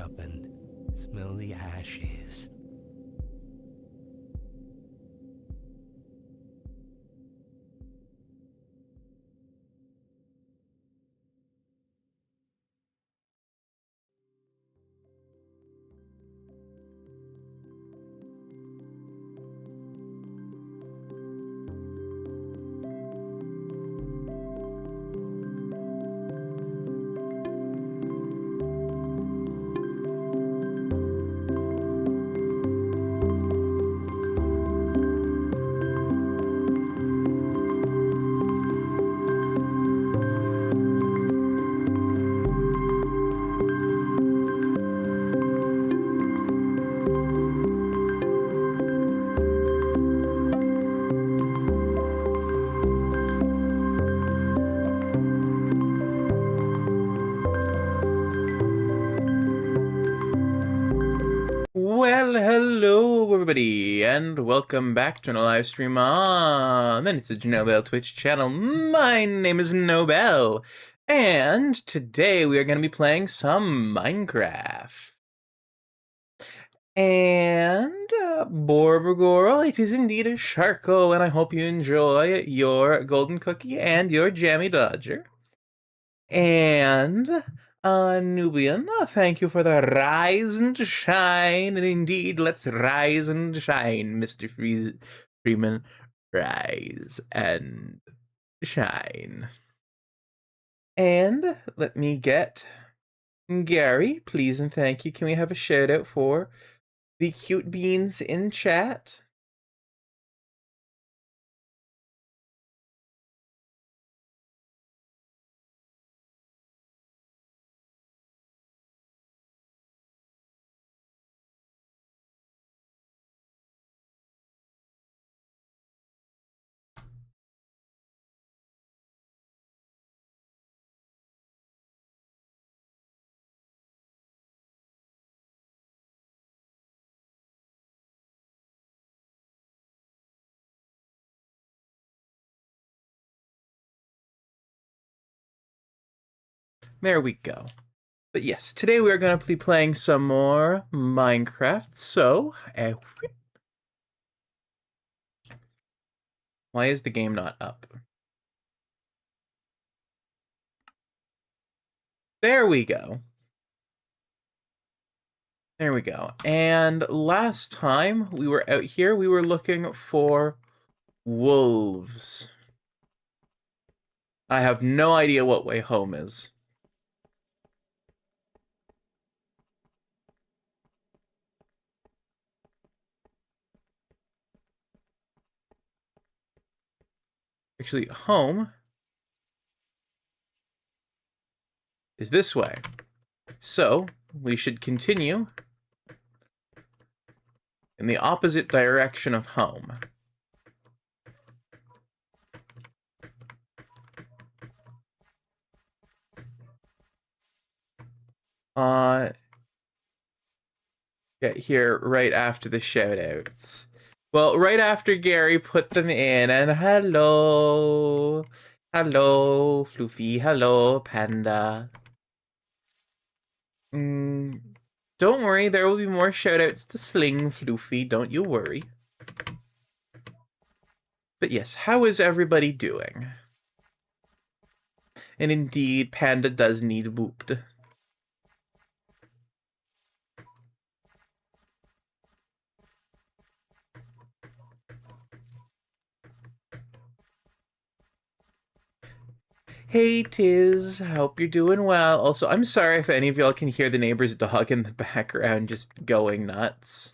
up and smell the ashes. Well, hello everybody, and welcome back to a live stream on the Nobel Twitch channel. My name is Nobel, and today we are going to be playing some Minecraft. And, Borbergorl, it is indeed a Sharko, and I hope you enjoy your golden cookie and your jammy dodger. And... Nubian, thank you for the rise and shine. And indeed, let's rise and shine, Mr. Freeman. Rise and shine. And let me get Gary, please and thank you. Can we have a shout out for the cute beans in chat? There we go. But yes, today we are going to be playing some more Minecraft. So, why is the game not up? There we go. There we go. And last time we were out here, we were looking for wolves. I have no idea what way home is. Actually, home is this way. So, we should continue in the opposite direction of home. Get here right after the shoutouts. Well, right after Gary put them in, and hello. Hello, Floofy. Hello, Panda. Don't worry, there will be more shoutouts to Sling, Floofy, don't you worry. But yes, how is everybody doing? And indeed, Panda does need booped. Hey, Tiz, hope you're doing well. Also, I'm sorry if any of y'all can hear the neighbor's dog in the background just going nuts.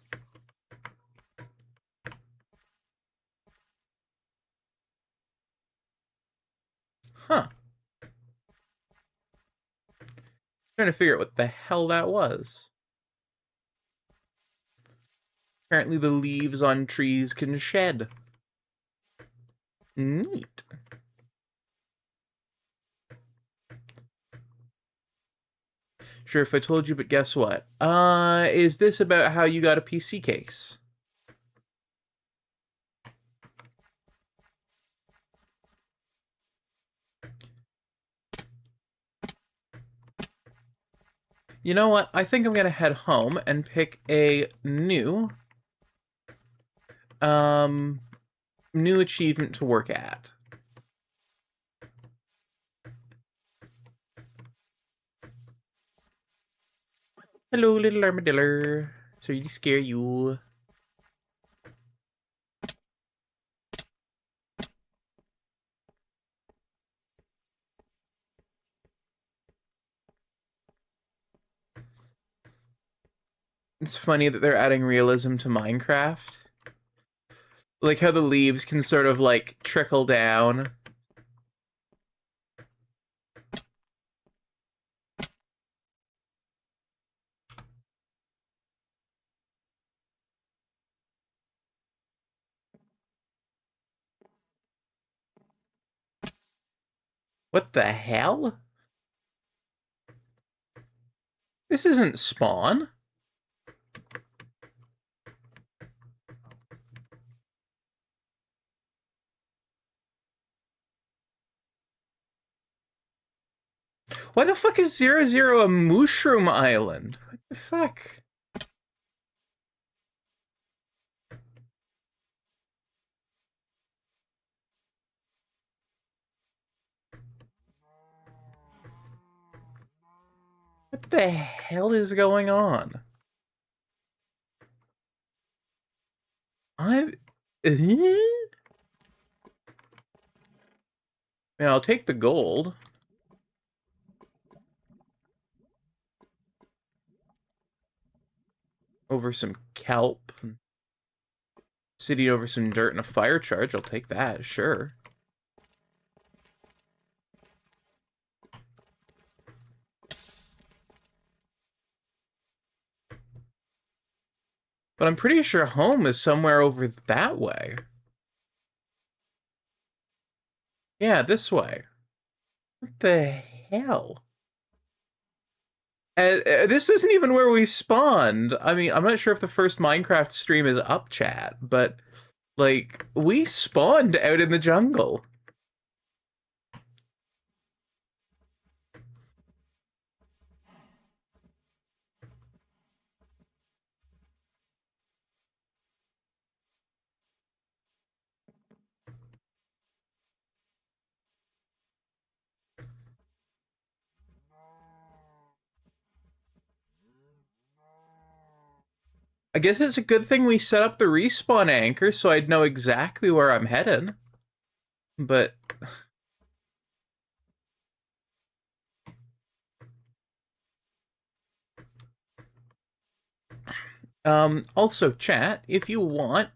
Huh. Trying to figure out what the hell that was. Apparently the leaves on trees can shed. Neat. Sure, if I told you, but guess what? Is this about how you got a PC case? You know what? I think I'm gonna head home and pick a new achievement to work at. Hello, little armadillo. Sorry to scare you. It's funny that they're adding realism to Minecraft. Like how the leaves can sort of like trickle down. What the hell? This isn't spawn. Why the fuck is 00 a mushroom island? What the fuck? What the hell is going on? Yeah, I'll take the gold. Over some kelp. Sitting over some dirt and a fire charge. I'll take that, sure. But I'm pretty sure home is somewhere over that way. Yeah, this way. What the hell? And this isn't even where we spawned. I mean, I'm not sure if the first Minecraft stream is up, chat, but, like, we spawned out in the jungle. I guess it's a good thing we set up the respawn anchor so I'd know exactly where I'm headed. But... also, chat, if you want,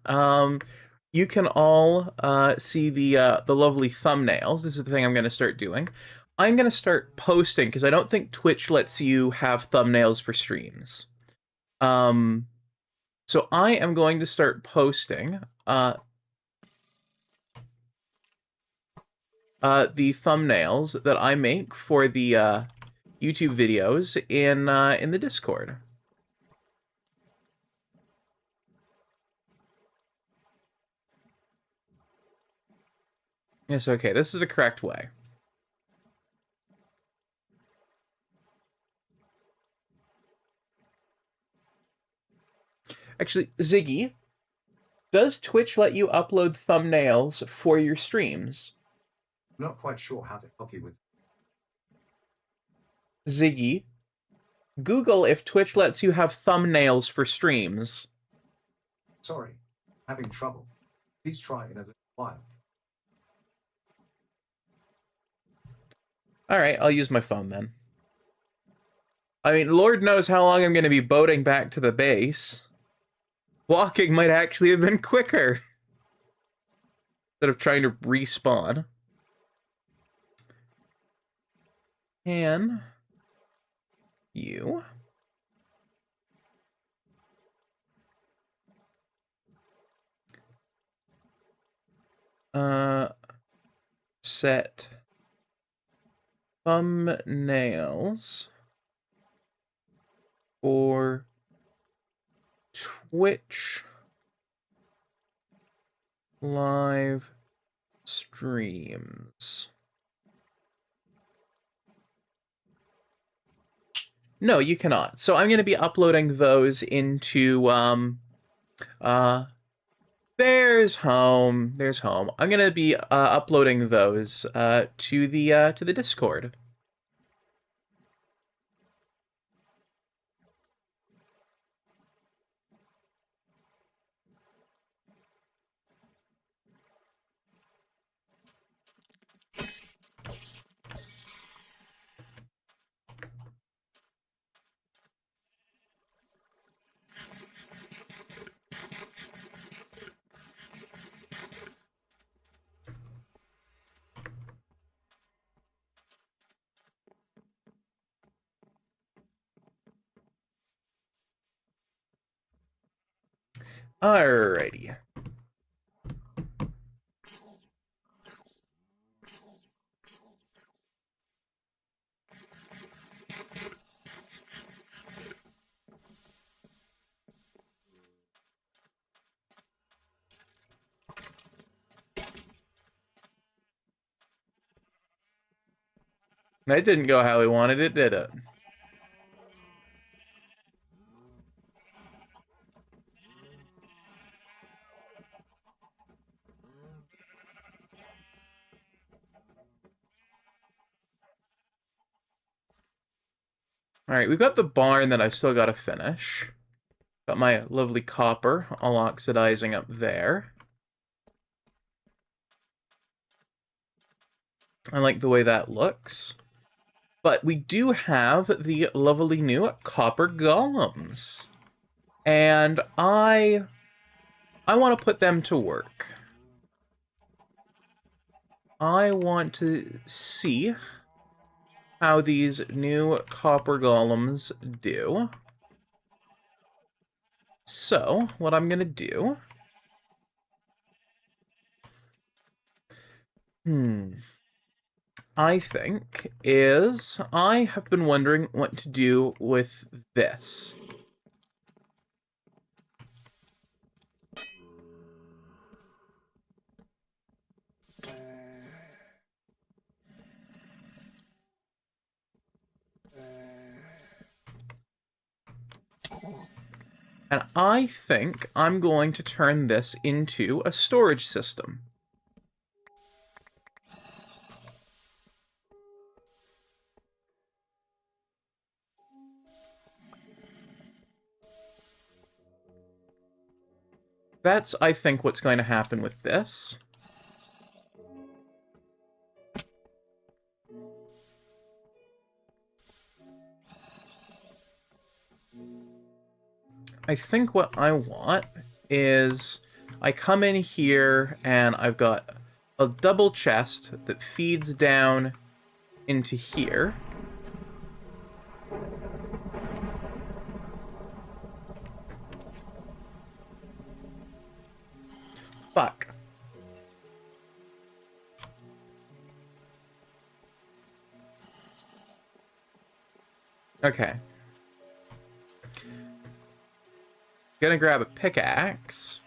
you can all see the lovely thumbnails. This is the thing I'm going to start doing. I'm going to start posting, because I don't think Twitch lets you have thumbnails for streams. So I am going to start posting the thumbnails that I make for the YouTube videos in the Discord. Yes, okay, this is the correct way. Actually, Ziggy, does Twitch let you upload thumbnails for your streams? Not quite sure how to help you with. Ziggy, Google if Twitch lets you have thumbnails for streams. Sorry, having trouble. Please try in a little while. Alright, I'll use my phone then. I mean, Lord knows how long I'm going to be boating back to the base. Walking might actually have been quicker. Instead of trying to respawn. Can you set thumbnails for Twitch live streams? No, you cannot. So I'm going to be uploading those into, there's home. There's home. I'm going to be, uploading those, to the Discord. Alrighty. That didn't go how we wanted it, did it? Alright, we've got the barn that I still gotta finish. Got my lovely copper all oxidizing up there. I like the way that looks. But we do have the lovely new copper golems. And I want to put them to work. I want to see how these new copper golems do. So, what I'm going to do... I think is I have been wondering what to do with this. And I think I'm going to turn this into a storage system. That's, I think, what's going to happen with this. I think what I want is I come in here and I've got a double chest that feeds down into here. Fuck. Okay. Gonna grab a pickaxe.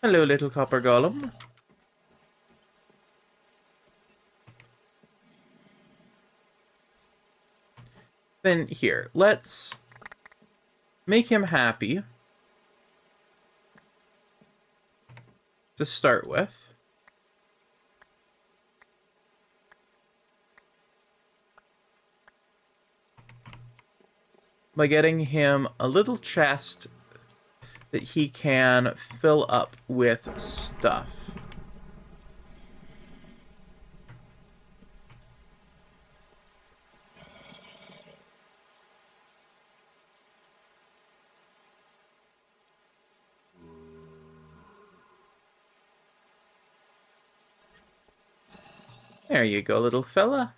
Hello, little copper golem. Then here, let's make him happy to start with. By getting him a little chest that he can fill up with stuff. There you go, little fella.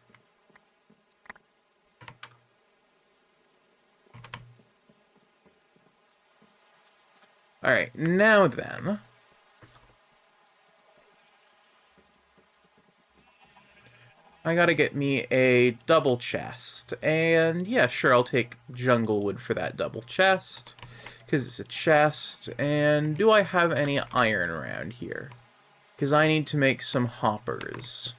Alright, now then. I gotta get me a double chest. And yeah, sure, I'll take jungle wood for that double chest. Because it's a chest. And do I have any iron around here? Because I need to make some hoppers.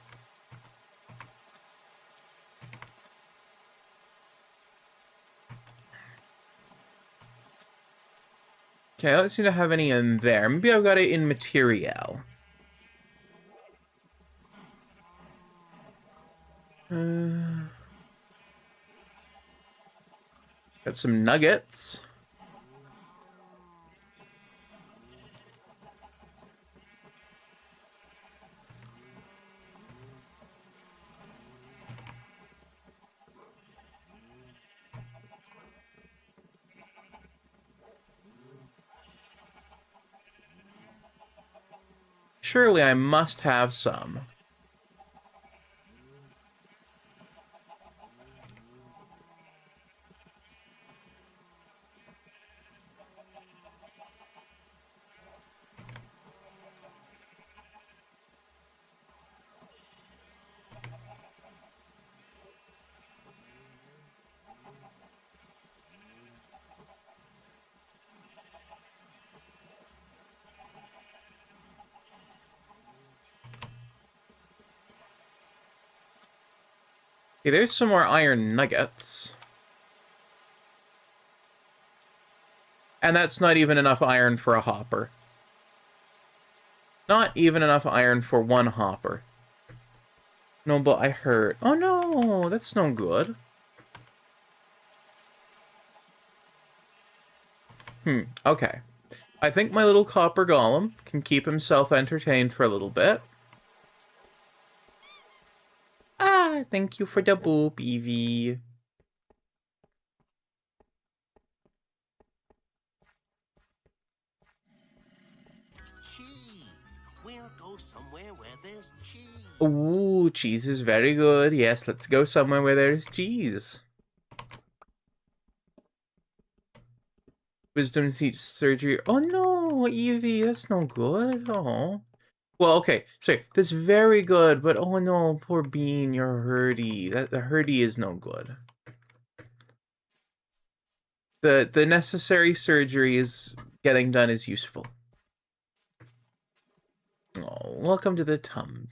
Okay, I don't seem to have any in there. Maybe I've got it in material. Got some nuggets. Surely I must have some. Okay, there's some more iron nuggets. And that's not even enough iron for a hopper. Not even enough iron for one hopper. No, but I heard. Oh no, that's no good. Okay. I think my little copper golem can keep himself entertained for a little bit. Ah, thank you for the boop, Evie. Cheese. We'll go somewhere where there's cheese. Ooh, cheese is very good. Yes, let's go somewhere where there's cheese. Wisdom teach surgery. Oh no, Evie, that's no good. Oh. Well, okay, sorry, that's very good, but oh no, poor Bean, you're hurdy. The hurdy is no good. The necessary surgery is getting done is useful. Oh, welcome to the tum.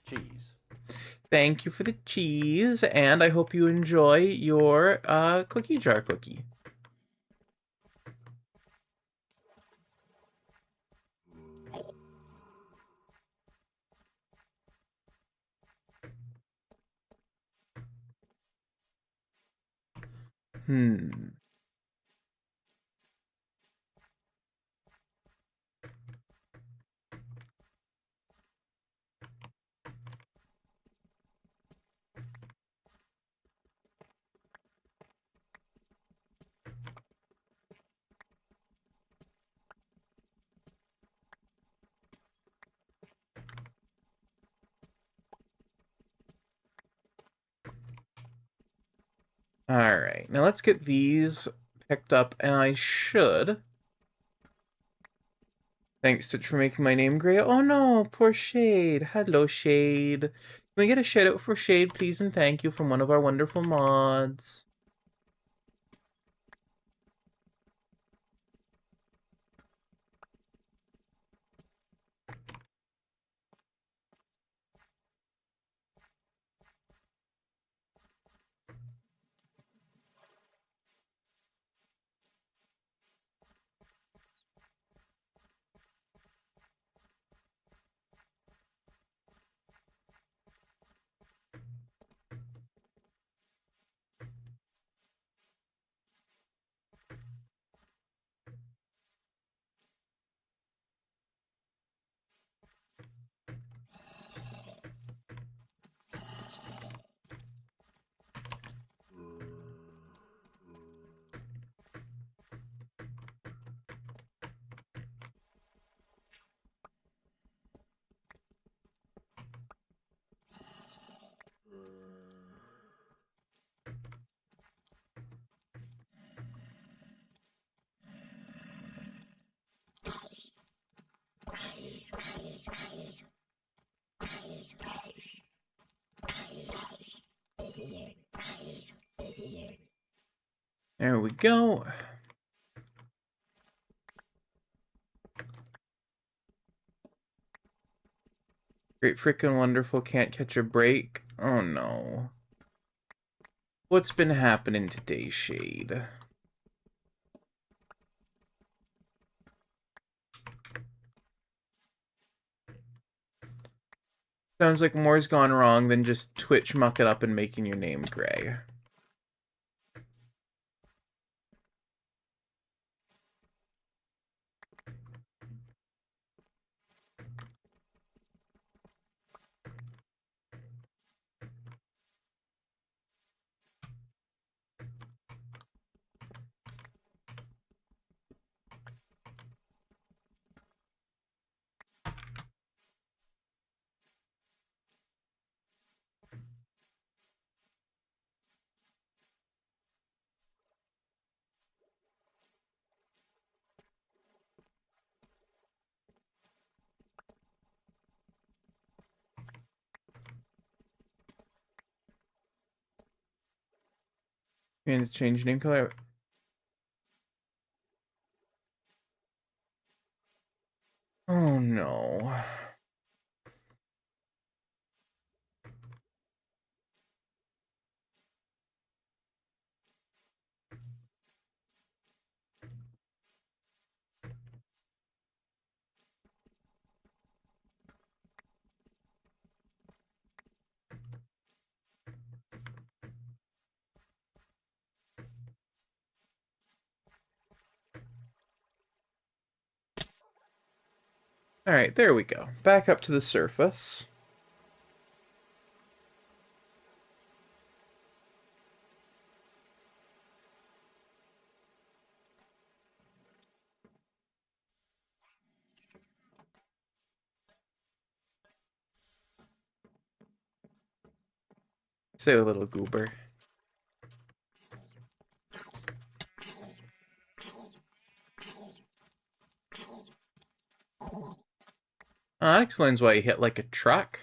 Cheese. Thank you for the cheese, and I hope you enjoy your cookie jar cookie. Alright, now let's get these picked up, and I should. Thanks, Twitch, for making my name gray. Oh no, poor Shade. Hello, Shade. Can we get a shout out for Shade, please, and thank you from one of our wonderful mods? There we go. Great frickin' wonderful, can't catch a break. Oh no. What's been happening today, Shade? Sounds like more's gone wrong than just Twitch mucking up and making your name gray. You need to change name color. Oh no. Alright, there we go. Back up to the surface. Say a little goober. That explains why he hit like a truck.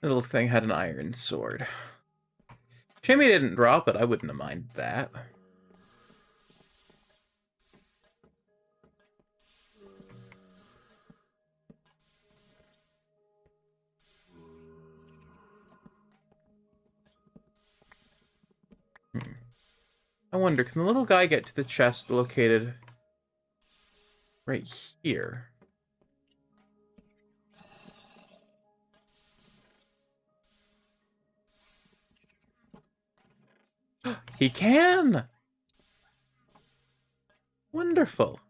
The little thing had an iron sword. Shame he didn't drop it, I wouldn't have minded that. I wonder, can the little guy get to the chest located right here? He can! Wonderful.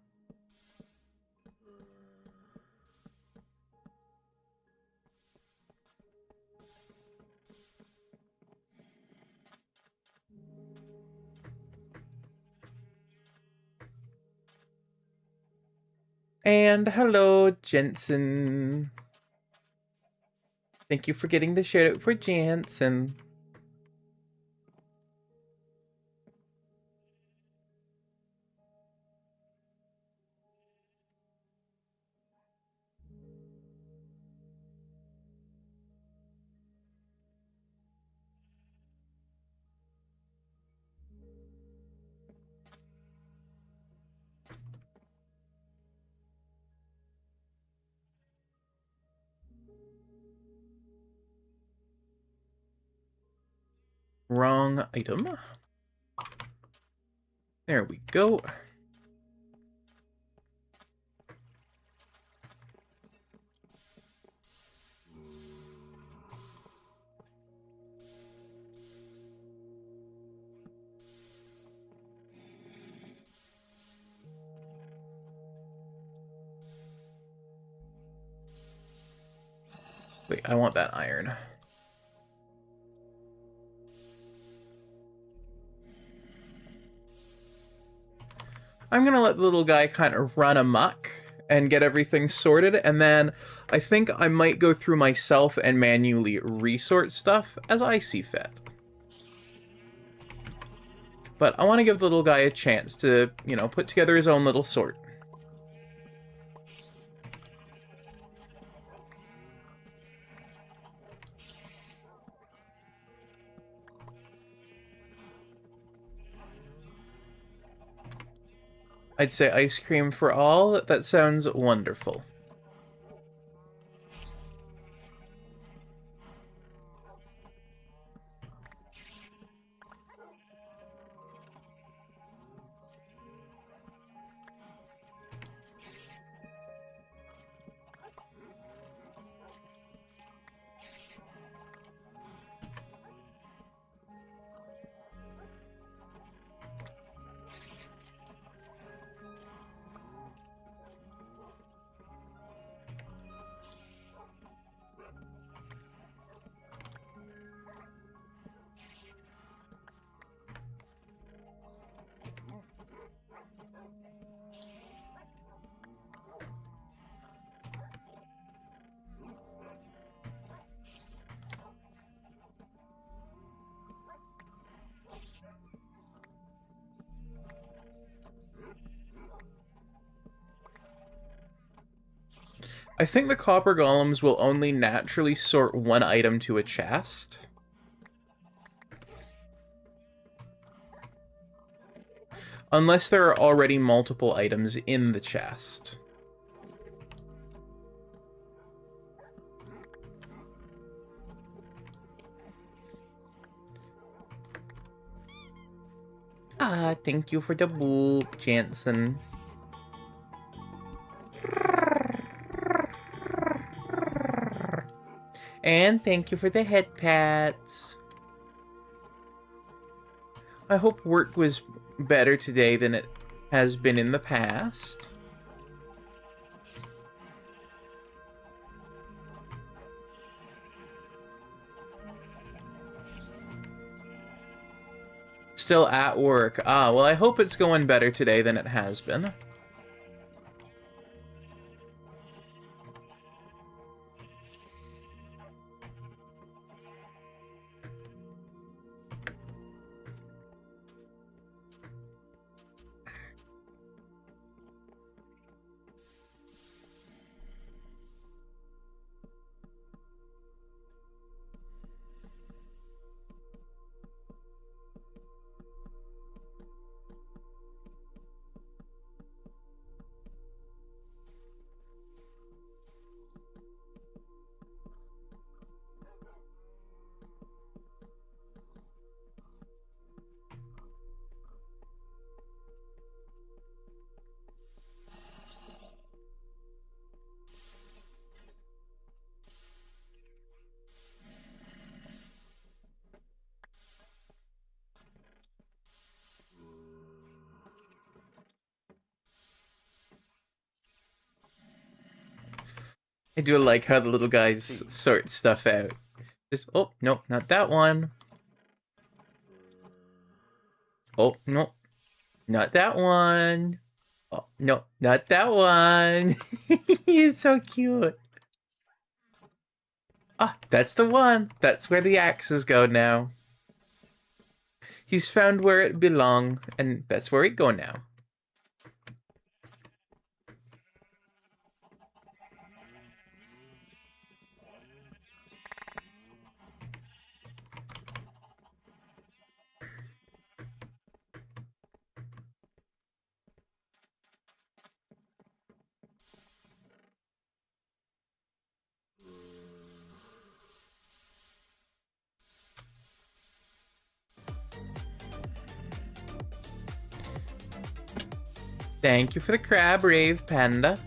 And hello, Jensen. Thank you for getting the shout out for Jensen. Wrong item. There we go. Wait, I want that iron. I'm gonna let the little guy kind of run amok and get everything sorted, and then I think I might go through myself and manually resort stuff as I see fit. But I want to give the little guy a chance to, you know, put together his own little sort. I'd say ice cream for all. That sounds wonderful. I think the copper golems will only naturally sort one item to a chest. Unless there are already multiple items in the chest. Ah, thank you for the book, Jansen. And thank you for the head pats. I hope work was better today than it has been in the past. Still at work. Ah, well, I hope it's going better today than it has been. I do like how the little guys sort stuff out. Just, oh, no, not that one. Oh, no, not that one. Oh, no, not that one. He's so cute. Ah, that's the one. That's where the axes go now. He's found where it belongs, and that's where it go now. Thank you for the crab, Rave Panda.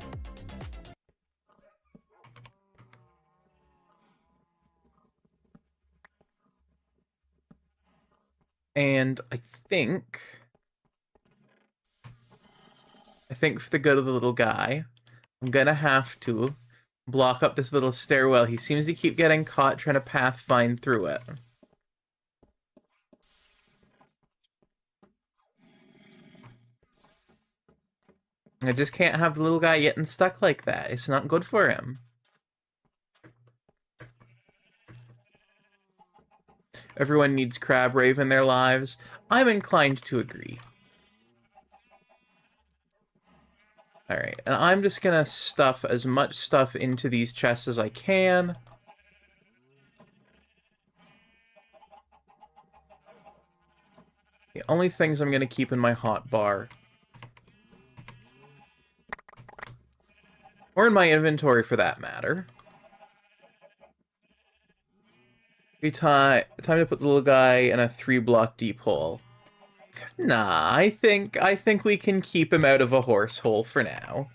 And I think for the good of the little guy, I'm gonna have to block up this little stairwell. He seems to keep getting caught trying to pathfind through it. I just can't have the little guy getting stuck like that. It's not good for him. Everyone needs Crab Rave in their lives. I'm inclined to agree. Alright, and I'm just gonna stuff as much stuff into these chests as I can. The only things I'm gonna keep in my hot bar, or in my inventory for that matter. Time to put the little guy in a 3-block deep hole. Nah, I think we can keep him out of a horse hole for now.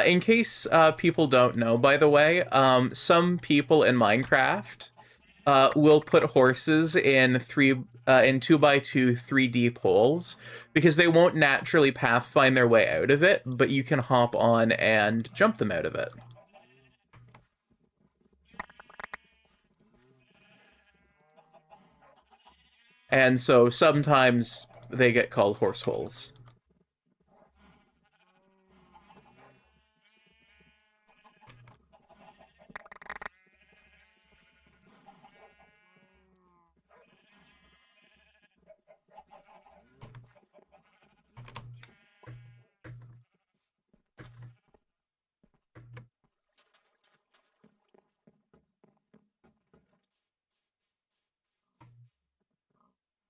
In case people don't know, by the way, some people in Minecraft will put horses in 2x2 3 deep holes because they won't naturally pathfind their way out of it, but you can hop on and jump them out of it. And so sometimes they get called horse holes.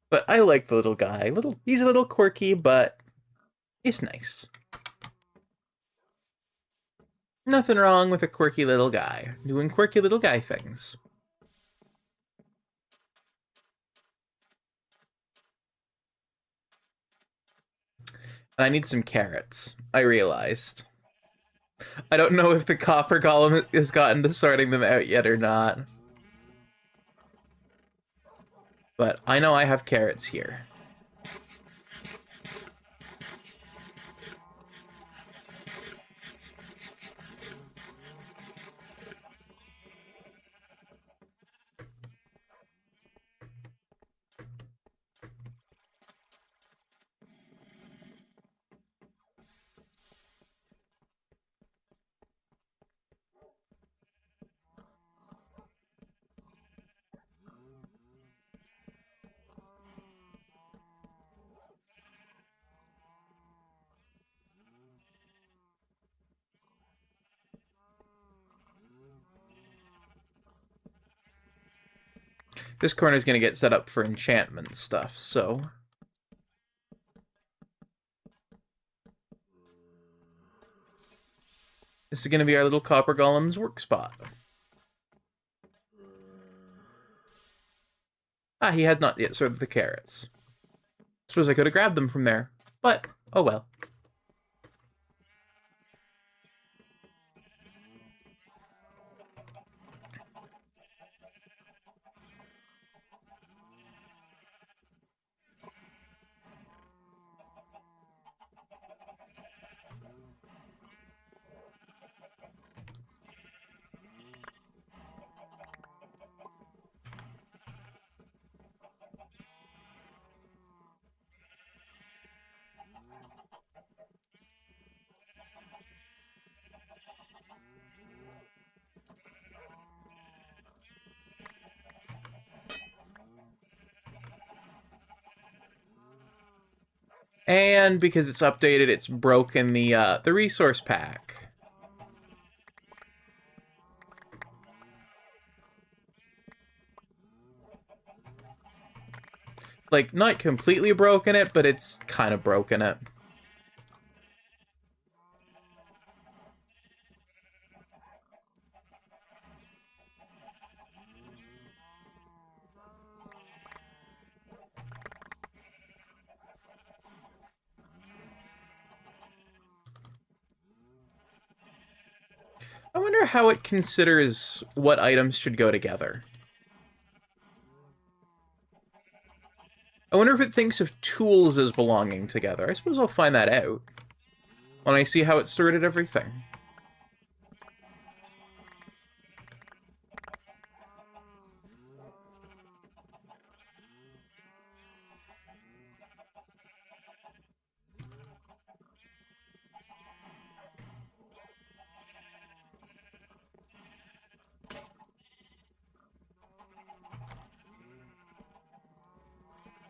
But I like the little guy. He's a little quirky, but he's nice. Nothing wrong with a quirky little guy doing quirky little guy things. And I need some carrots, I realized. I don't know if the copper golem has gotten to sorting them out yet or not. But I know I have carrots here. This corner is going to get set up for enchantment stuff, so... This is going to be our little copper golem's work spot. Ah, he had not yet sorted the carrots. Suppose I could have grabbed them from there, but oh well. And because it's updated, it's broken the resource pack. like, not completely broken it, but it's kind of broken it. I wonder how it considers what items should go together. I wonder if it thinks of tools as belonging together. I suppose I'll find that out when I see how it sorted everything.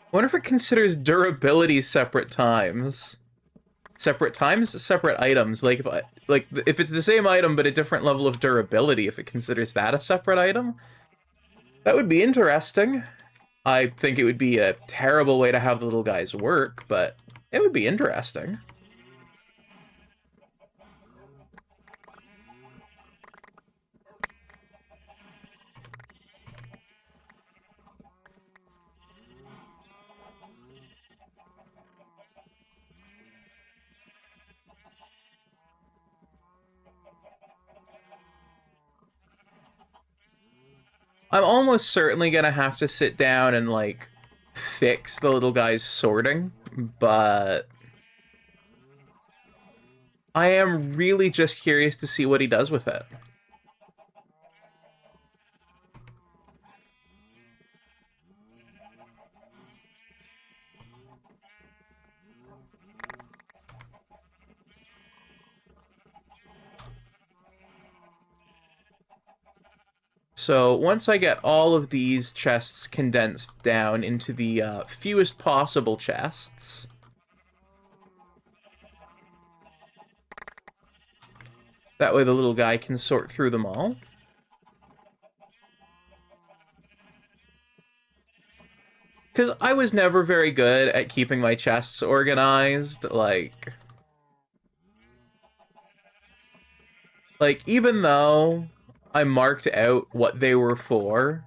I wonder if it considers durability separate times. Separate times? Separate items. Like if it's the same item but a different level of durability, if it considers that a separate item? That would be interesting. I think it would be a terrible way to have the little guys work, but it would be interesting. I'm almost certainly gonna have to sit down and, like, fix the little guy's sorting, but I am really just curious to see what he does with it. So once I get all of these chests condensed down into the fewest possible chests, that way the little guy can sort through them all. Because I was never very good at keeping my chests organized, like, even though I marked out what they were for,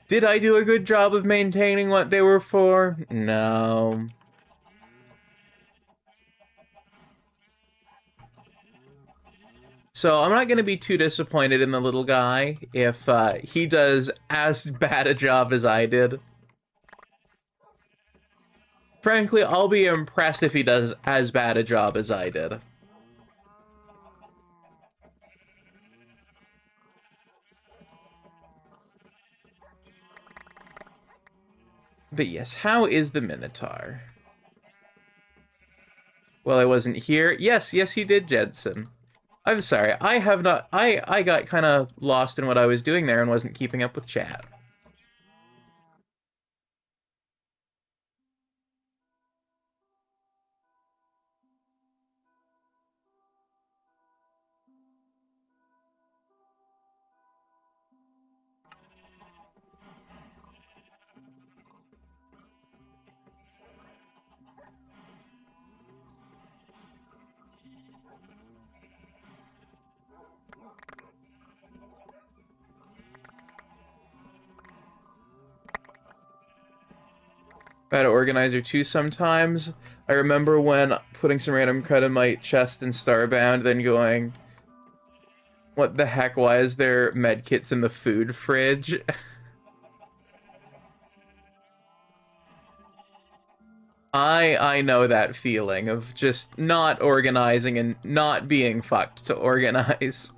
did I do a good job of maintaining what they were for? No. So I'm not going to be too disappointed in the little guy if he does as bad a job as I did. Frankly, I'll be impressed if he does as bad a job as I did. But yes, how is the Minotaur? Well, I wasn't here. Yes, you did, Jensen. I'm sorry, I have not... I got kind of lost in what I was doing there and wasn't keeping up with chat. Bad organizer too sometimes. I remember when putting some random cred in my chest in Starbound, then going, what the heck, why is there medkits in the food fridge? I know that feeling of just not organizing and not being fucked to organize.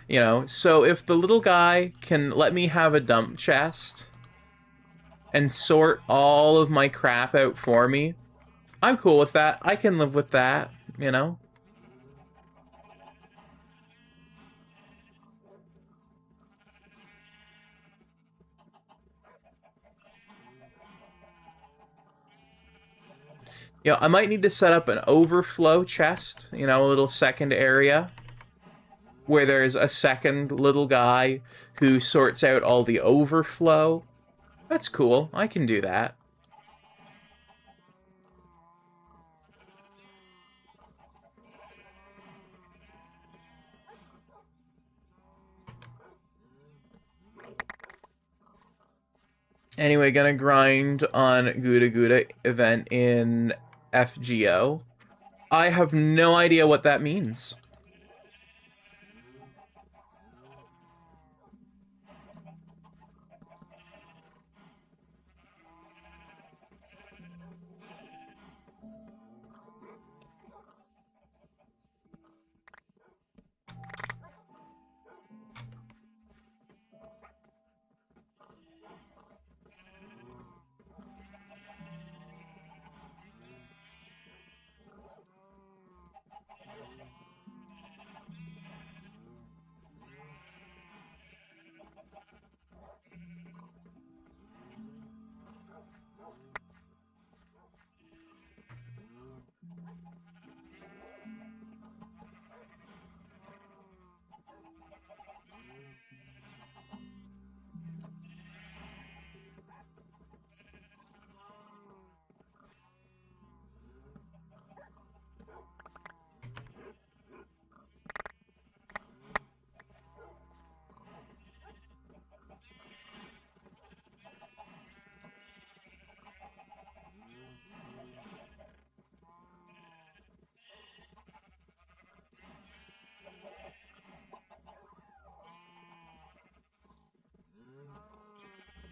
You know, so if the little guy can let me have a dump chest and sort all of my crap out for me, I'm cool with that. I can live with that, you know? You know, I might need to set up an overflow chest, you know, a little second area where there's a second little guy who sorts out all the overflow. That's cool. I can do that. Anyway, gonna grind on Gouda Gouda event in FGO. I have no idea what that means.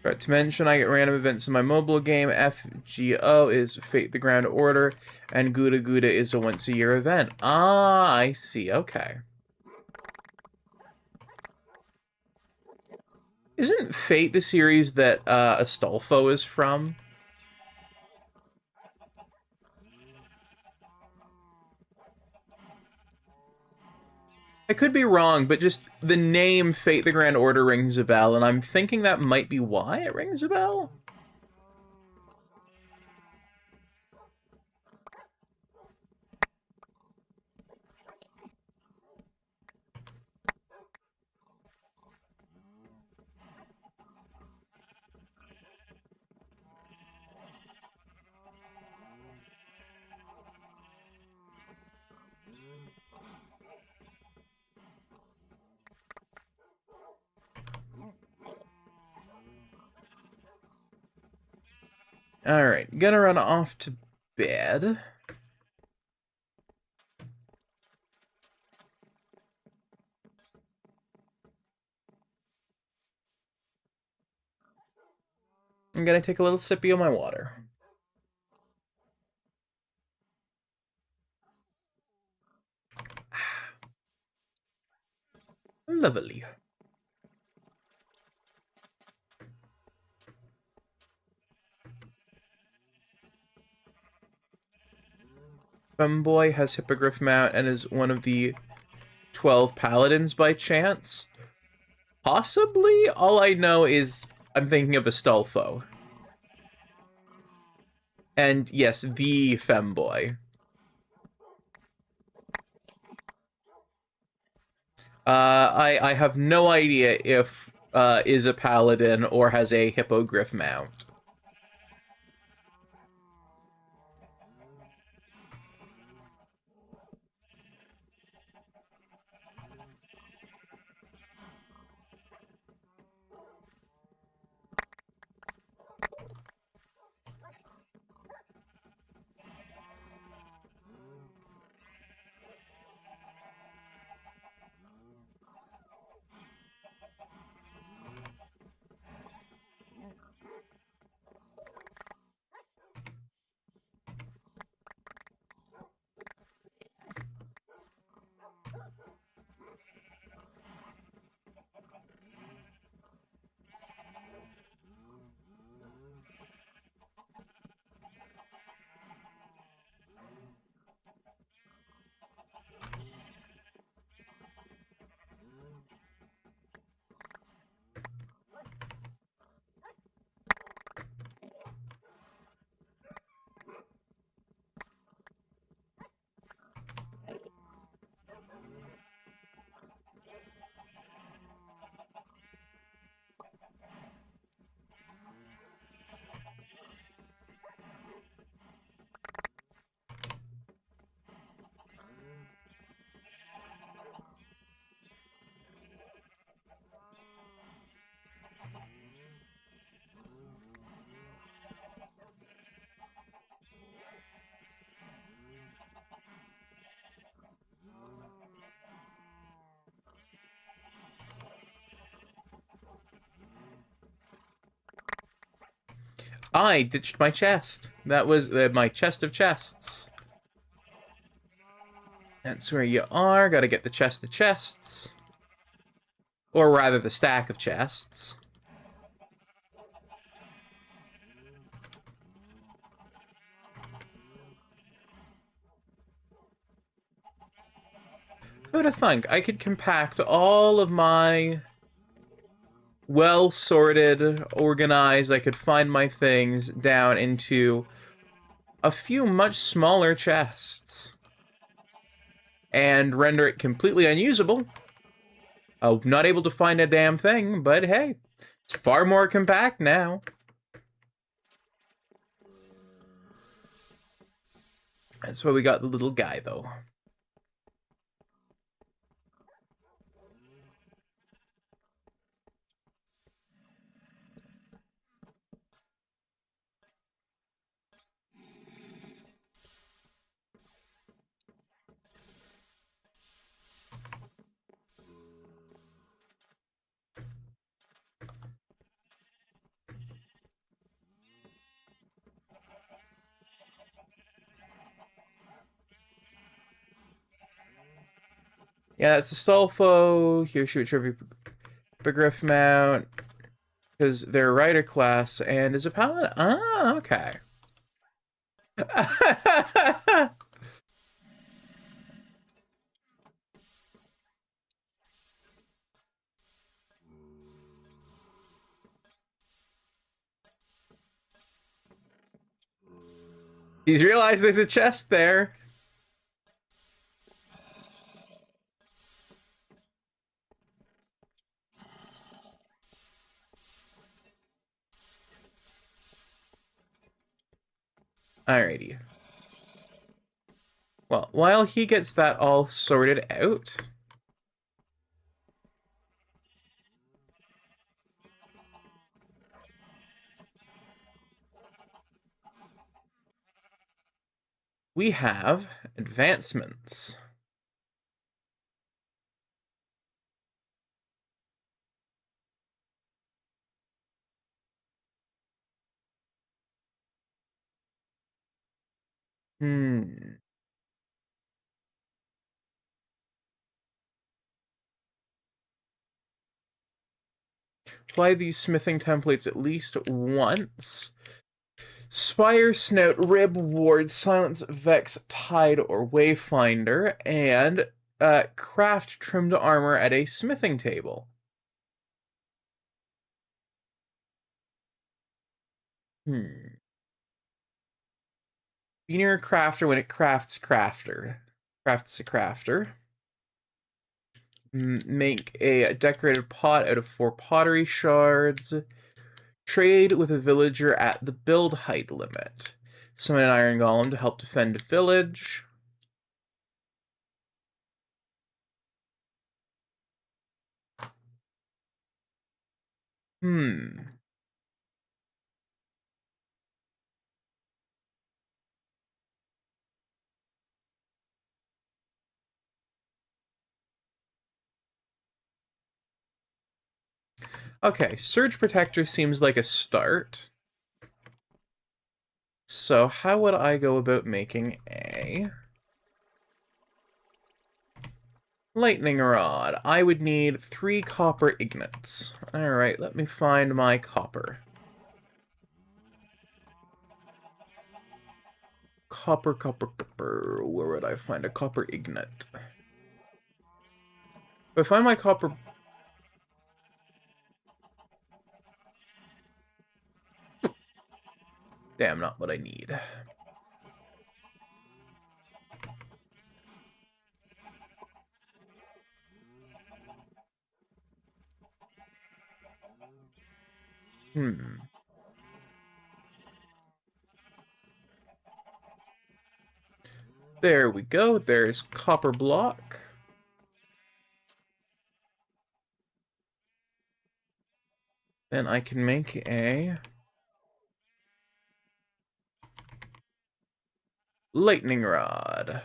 Forgot to mention, I get random events in my mobile game. FGO is Fate the Grand Order, and Gouda Gouda is a once-a-year event. Ah, I see. Okay. Isn't Fate the series that Astolfo is from? I could be wrong, but just the name Fate the Grand Order rings a bell, and I'm thinking that might be why it rings a bell? Alright, gonna run off to bed. I'm gonna take a little sippy of my water. Lovely. Femboy has Hippogriff Mount and is one of the 12 paladins by chance? Possibly? All I know is I'm thinking of Astolfo. And yes, the Femboy. I have no idea if is a paladin or has a Hippogriff Mount. I ditched my chest. That was my chest of chests. That's where you are. Gotta get the chest of chests. Or rather, the stack of chests. Who'd have thunk I could compact all of my well-sorted, organized, I could find my things down into a few much smaller chests and render it completely unusable. I'm not able to find a damn thing, but hey, it's far more compact now. That's why we got the little guy, though. Yeah, it's a Stolfo, Kyoshu Trivia Begriff Mount, because they're Rider class, and is a Paladin. Ah, okay. He's realized there's a chest there. Alrighty. Well, while he gets that all sorted out, we have advancements. Apply these smithing templates at least once. Spire, Snout, Rib, Ward, Silence, Vex, Tide, or Wayfinder, and craft trimmed armor at a smithing table. Be near a crafter when it crafts crafter. Crafts a crafter. Make a decorated pot out of 4 pottery shards. Trade with a villager at the build height limit. Summon an iron golem to help defend a village. Okay, Surge Protector seems like a start. So how would I go about making a lightning rod? I would need 3 copper ingots. Alright, let me find my copper. Copper, copper, copper. Where would I find a copper ingot? If I find my copper... Damn, not what I need. There we go. There's copper block. Then I can make a lightning rod.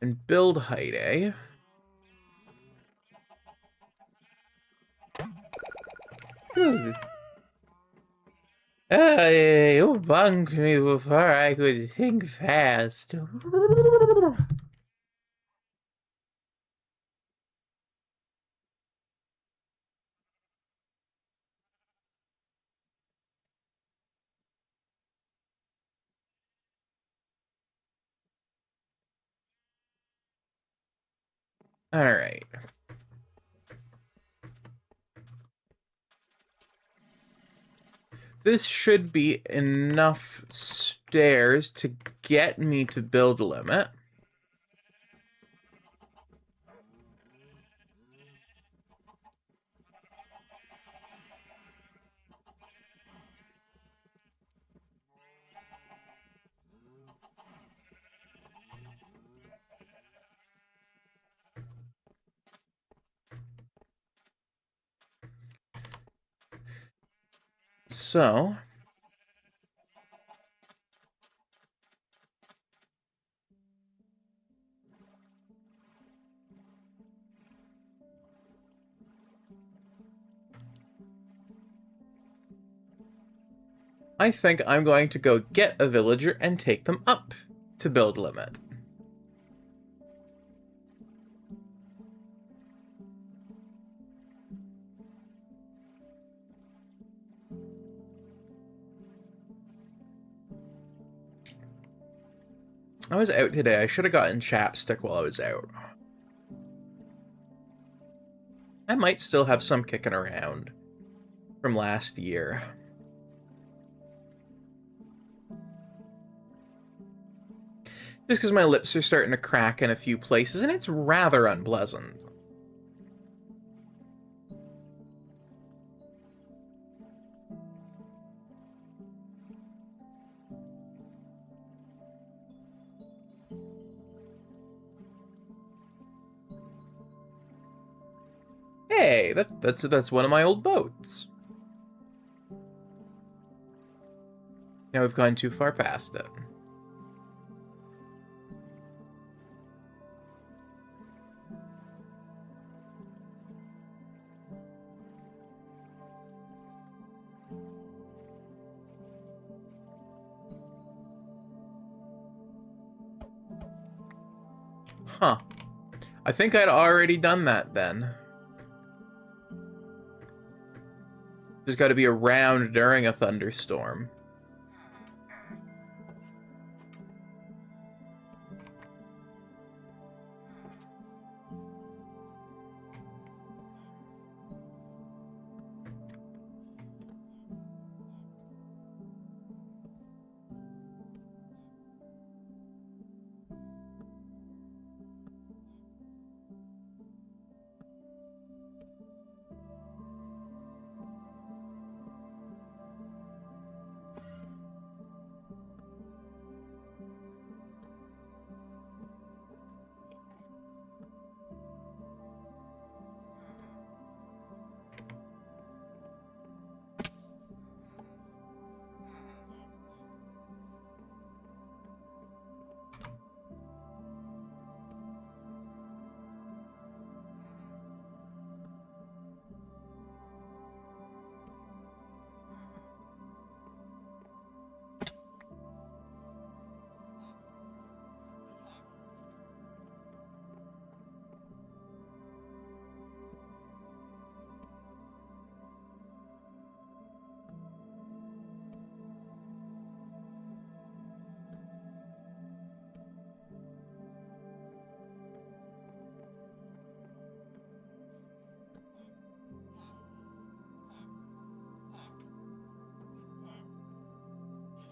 And build height, eh? Ooh. You bunked me before I could think fast. Alright. This should be enough stairs to get me to build limit. So, I think I'm going to go get a villager and take them up to build limit. I was out today. I should have gotten chapstick while I was out. I might still have some kicking around from last year. Just because my lips are starting to crack in a few places, and it's rather unpleasant. Hey, that's one of my old boats. Now we've gone too far past it. Huh. I think I'd already done that then. Just got to be around during a thunderstorm.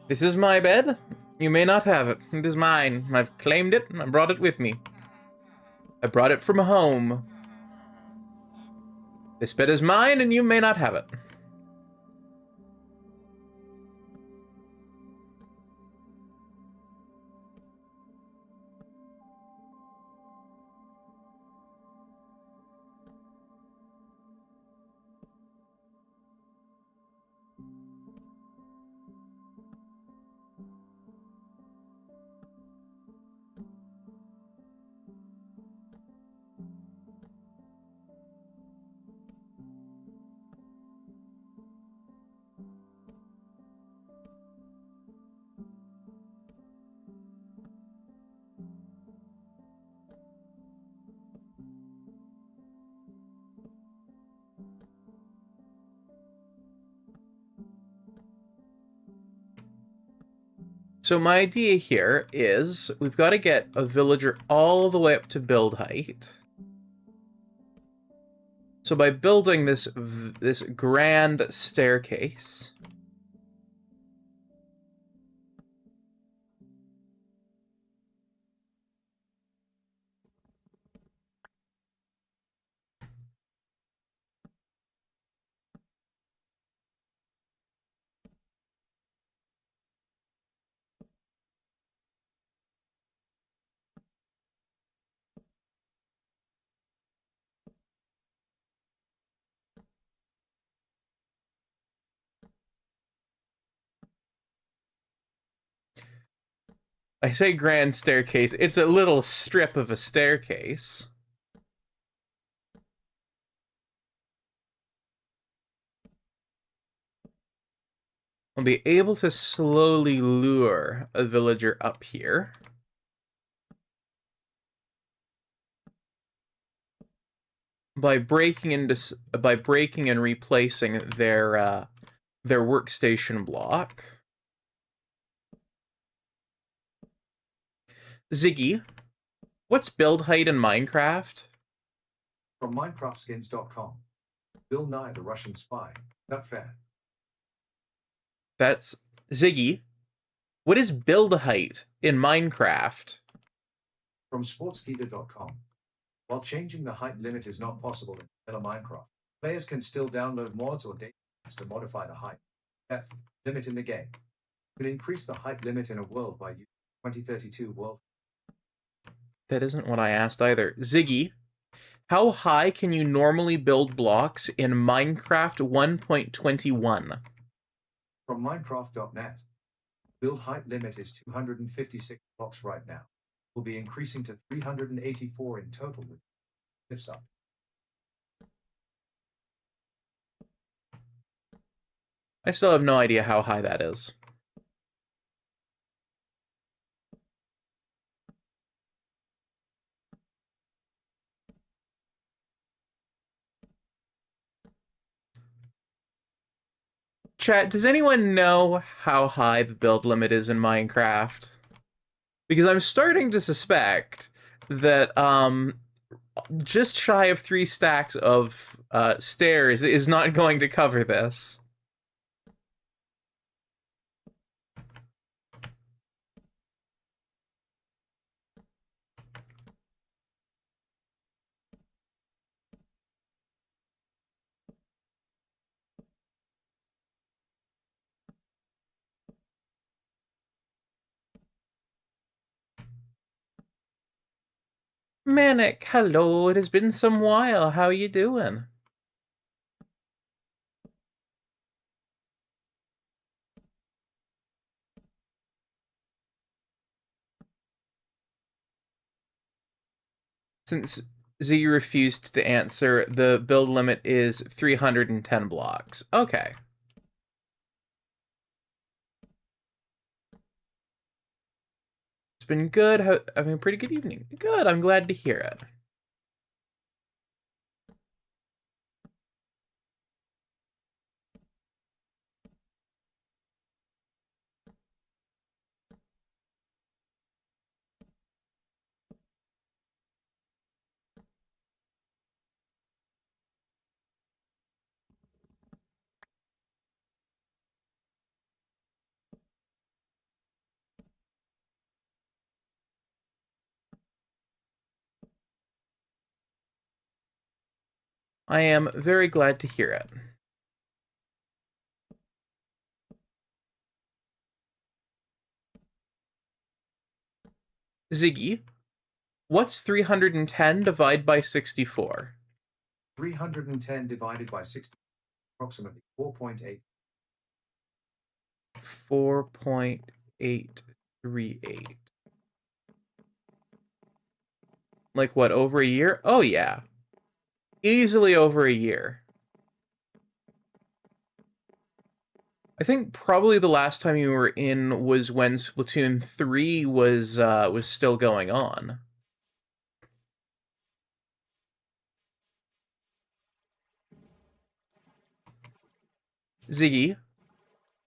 This is my bed. You may not have it. It is mine. I've claimed it. I brought it with me. I brought it from home. This bed is mine, and you may not have it. So my idea here is we've got to get a villager all the way up to build height. So by building this grand staircase, I say grand staircase, it's a little strip of a staircase. I'll be able to slowly lure a villager up here. By breaking and replacing their workstation block. Ziggy, what's build height in Minecraft? From MinecraftSkins.com. Bill Nye the Russian spy. Not fair. That's Ziggy. What is build height in Minecraft? From Sportskeeda.com. While changing the height limit is not possible in vanilla Minecraft, players can still download mods or data to modify the height depth limit in the game. You can increase the height limit in a world by using 2032 world. That isn't what I asked either. Ziggy, how high can you normally build blocks in Minecraft 1.21? From Minecraft.net. Build height limit is 256 blocks right now. Will be increasing to 384 in total with lifts up. I still have no idea how high that is. Chat, does anyone know how high the build limit is in Minecraft? Because I'm starting to suspect that just shy of 3 stacks of stairs is not going to cover this. Manic, hello, it has been some while. How you doing? Since Z refused to answer, the build limit is 310 blocks. Okay. It's been good. Having a pretty good evening. Good, I'm glad to hear it. I am very glad to hear it. Ziggy, what's 310 divided by 64? 310 divided by 60, approximately 4.8. 4.838. Like what, over a year? Oh yeah. Easily over a year. I think probably the last time you were in was when Splatoon 3 was still going on. Ziggy,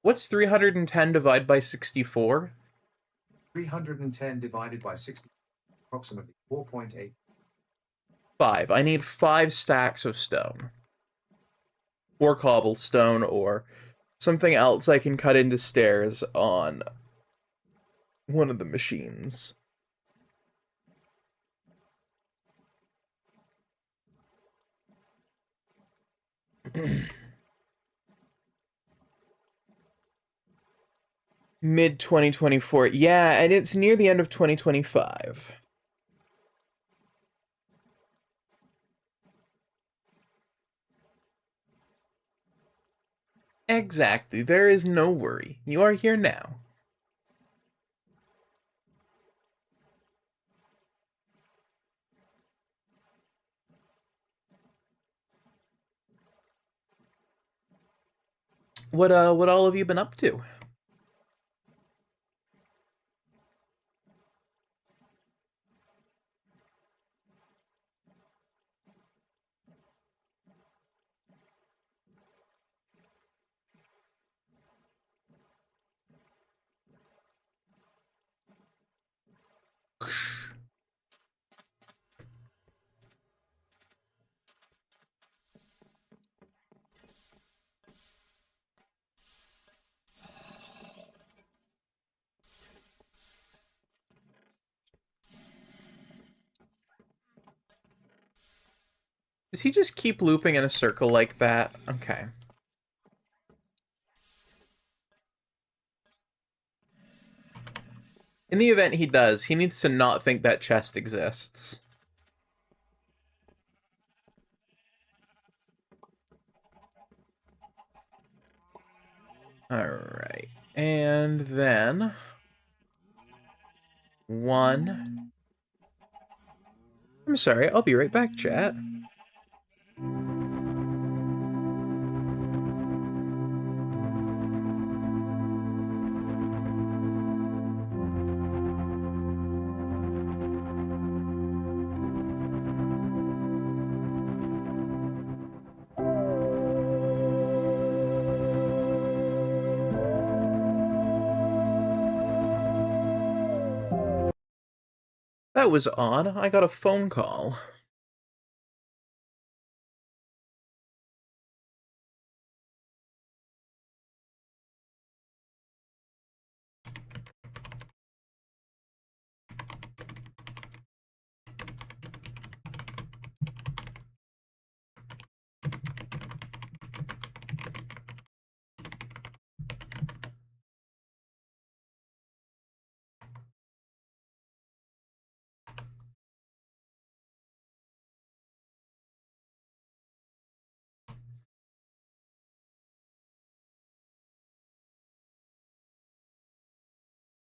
what's 310 divided by 64? 310 divided by 60, approximately 4.8. 5. I need 5 stacks of stone. Or cobblestone, or something else I can cut into stairs on one of the machines. Mid 2024. Yeah, and it's near the end of 2025. Exactly. There is no worry. You are here now. What all have you been up to? Does he just keep looping in a circle like that? Okay. In the event he does, he needs to not think that chest exists. Alright. And then... 1... I'm sorry, I'll be right back, chat. That was odd. I got a phone call.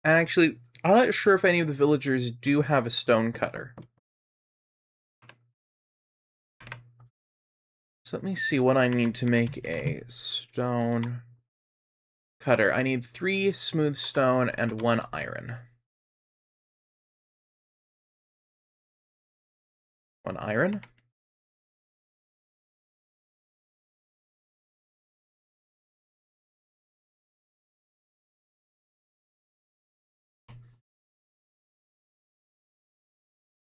And actually, I'm not sure if any of the villagers do have a stone cutter. So let me see what I need to make a stone cutter. I need 3 smooth stone and 1 iron. 1 iron?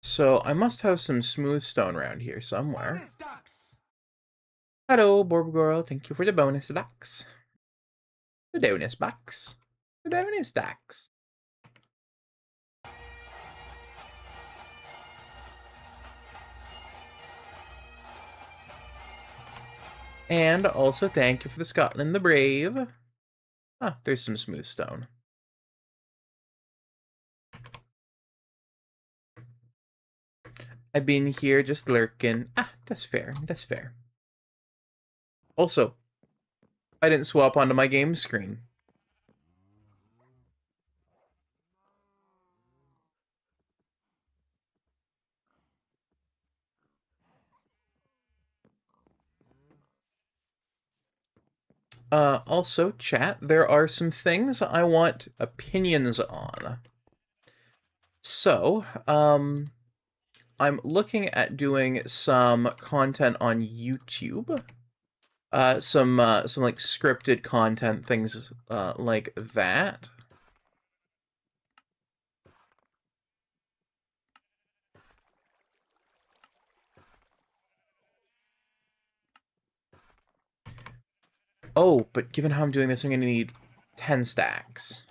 So I must have some smooth stone around here somewhere. Hello, Borb Girl. Thank you for the bonus ducks. The bonus bucks. The bonus ducks. And also thank you for the Scotland the Brave. Ah, there's some smooth stone. I've been here just lurking. Ah, that's fair. That's fair. Also, I didn't swap onto my game screen. Also, chat, there are some things I want opinions on. So, I'm looking at doing some content on YouTube. Some like scripted content, things like that. Oh, but given how I'm doing this, I'm going to need 10 stacks.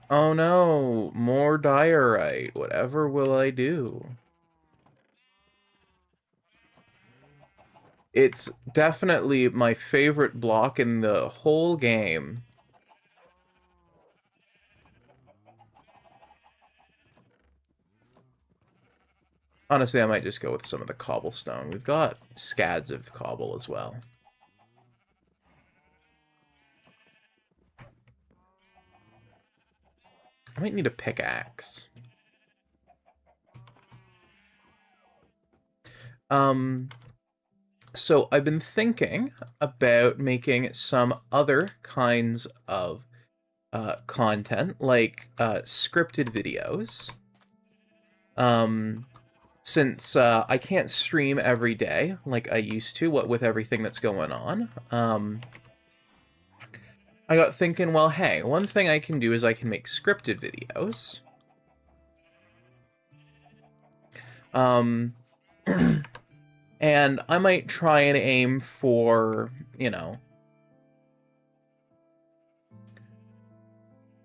Oh no, more diorite. Whatever will I do? It's definitely my favorite block in the whole game. Honestly, I might just go with some of the cobblestone. We've got scads of cobble as well. I might need a pickaxe. So I've been thinking about making some other kinds of content, like scripted videos. Since I can't stream every day like I used to, what with everything that's going on, I got thinking, well, hey, one thing I can do is I can make scripted videos. And I might try and aim for, you know,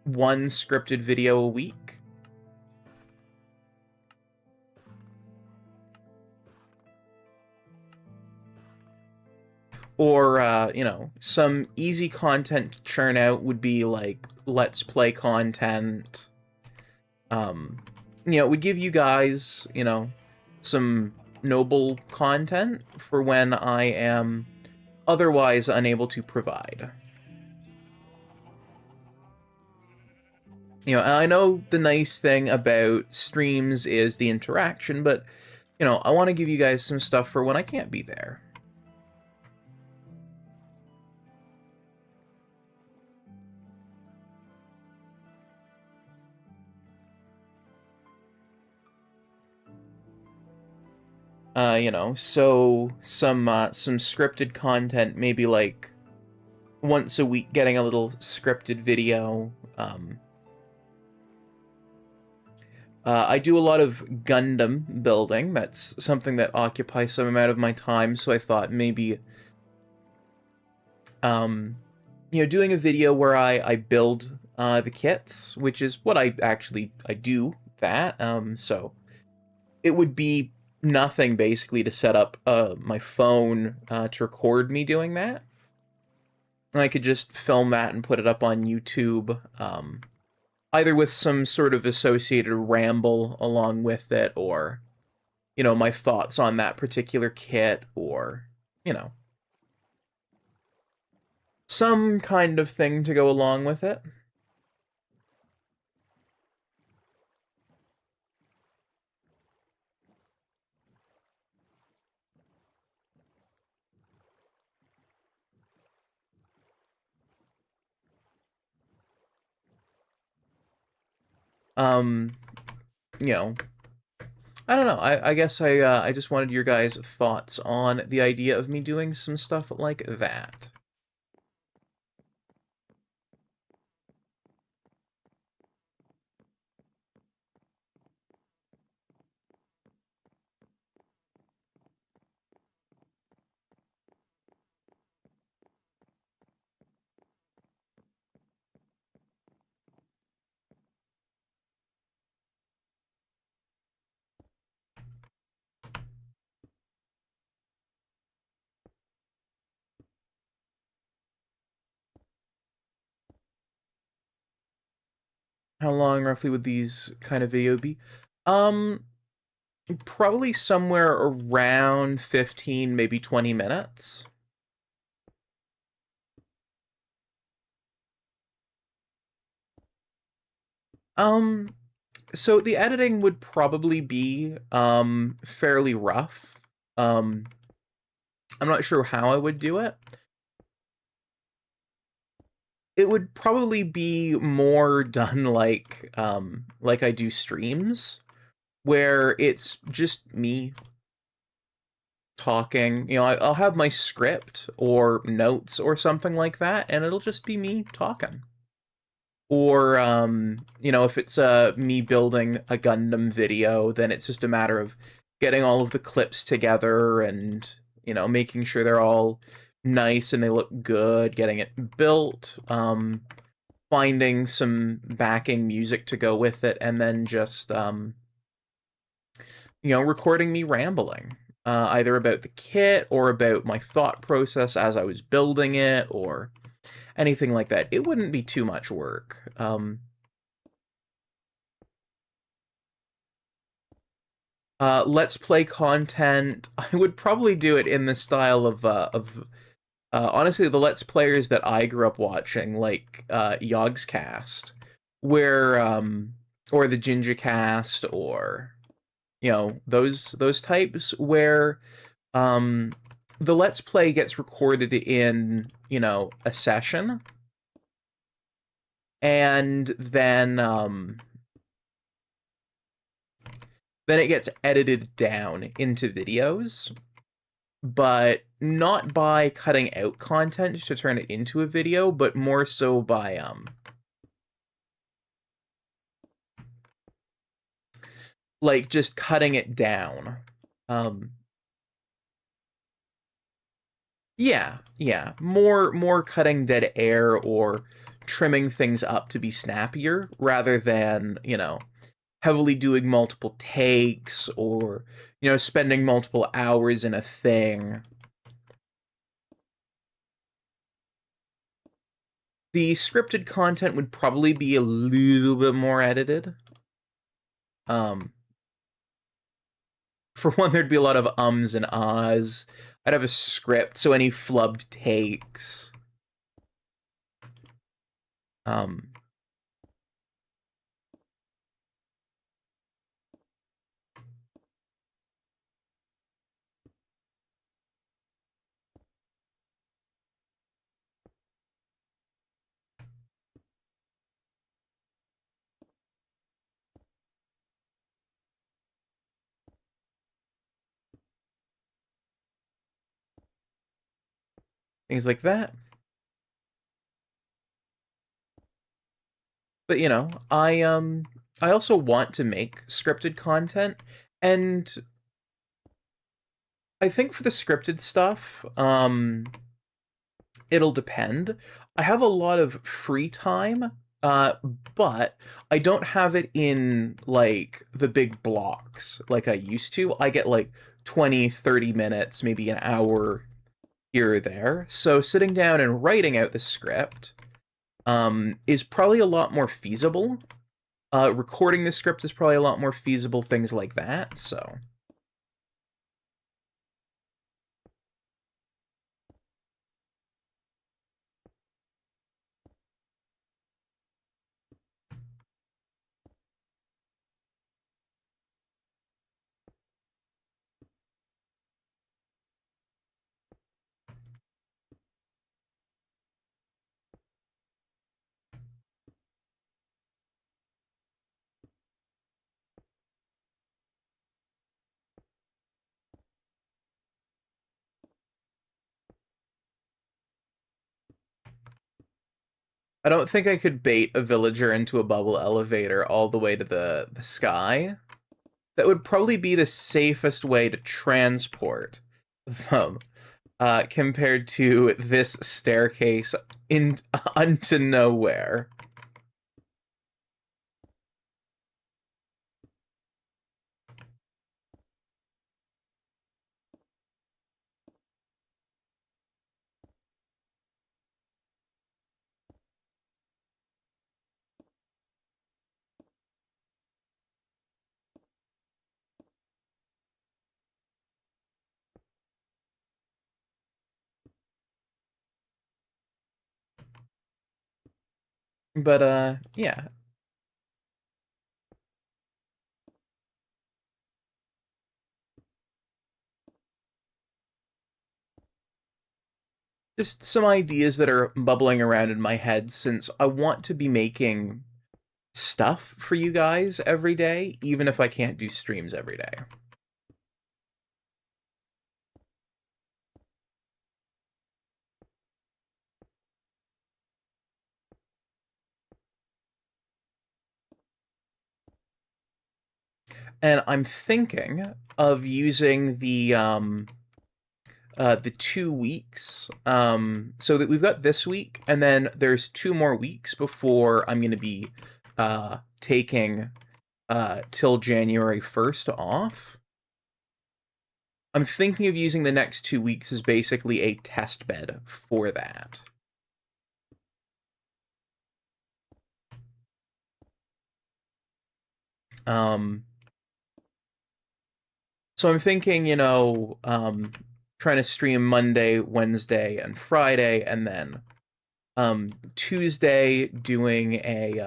one scripted video a week. Or, you know, some easy content to churn out would be like Let's Play content. You know, it would give you guys, you know, some Nobel content for when I am otherwise unable to provide. You know, and I know the nice thing about streams is the interaction, but, you know, I want to give you guys some stuff for when I can't be there. You know, so some scripted content, maybe like once a week, getting a little scripted video. I do a lot of Gundam building. That's something that occupies some amount of my time, so I thought maybe, you know, doing a video where I build the kits, which is what I do that. So it would be nothing basically to set up my phone to record me doing that. And I could just film that and put it up on YouTube, either with some sort of associated ramble along with it, or, you know, my thoughts on that particular kit, or, you know, some kind of thing to go along with it. You know, I don't know. I guess I just wanted your guys' thoughts on the idea of me doing some stuff like that. How long roughly would these kind of video be? Probably somewhere around 15, maybe 20 minutes. So the editing would probably be, fairly rough. I'm not sure how I would do it. It would probably be more done like I do streams, where it's just me talking. You know, I'll have my script or notes or something like that, and it'll just be me talking. Or, you know, if it's me building a Gundam video, then it's just a matter of getting all of the clips together and, you know, making sure they're all nice and they look good, getting it built, finding some backing music to go with it, and then just, you know, recording me rambling, either about the kit or about my thought process as I was building it or anything like that. It wouldn't be too much work. Let's play content. I would probably do it in the style of honestly, the Let's Players that I grew up watching, like Yogscast, where or the Gingercast, or you know, those types where the Let's Play gets recorded in, you know, a session, and then it gets edited down into videos, but not by cutting out content to turn it into a video, but more so by like just cutting it down. Yeah, more cutting dead air or trimming things up to be snappier rather than, you know, heavily doing multiple takes or, you know, spending multiple hours in a thing. The scripted content would probably be a little bit more edited. For one, there'd be a lot of ums and ahs. I'd have a script, so any flubbed takes. Um, things like that. But you know, I also want to make scripted content, and I think for the scripted stuff, it'll depend. I have a lot of free time, uh, but I don't have it in like the big blocks like I used to. I get like 20, 30 minutes, maybe an hour here or there. So sitting down and writing out the script is probably a lot more feasible. Recording the script is probably a lot more feasible, things like that, so. I don't think I could bait a villager into a bubble elevator all the way to the sky. That would probably be the safest way to transport them, compared to this staircase in unto nowhere. But yeah. Just some ideas that are bubbling around in my head since I want to be making stuff for you guys every day, even if I can't do streams every day. And I'm thinking of using the 2 weeks. So that we've got this week, and then there's 2 more weeks before I'm going to be taking till January 1st off. I'm thinking of using the next 2 weeks as basically a test bed for that. So I'm thinking, trying to stream Monday, Wednesday, and Friday, and then Tuesday doing a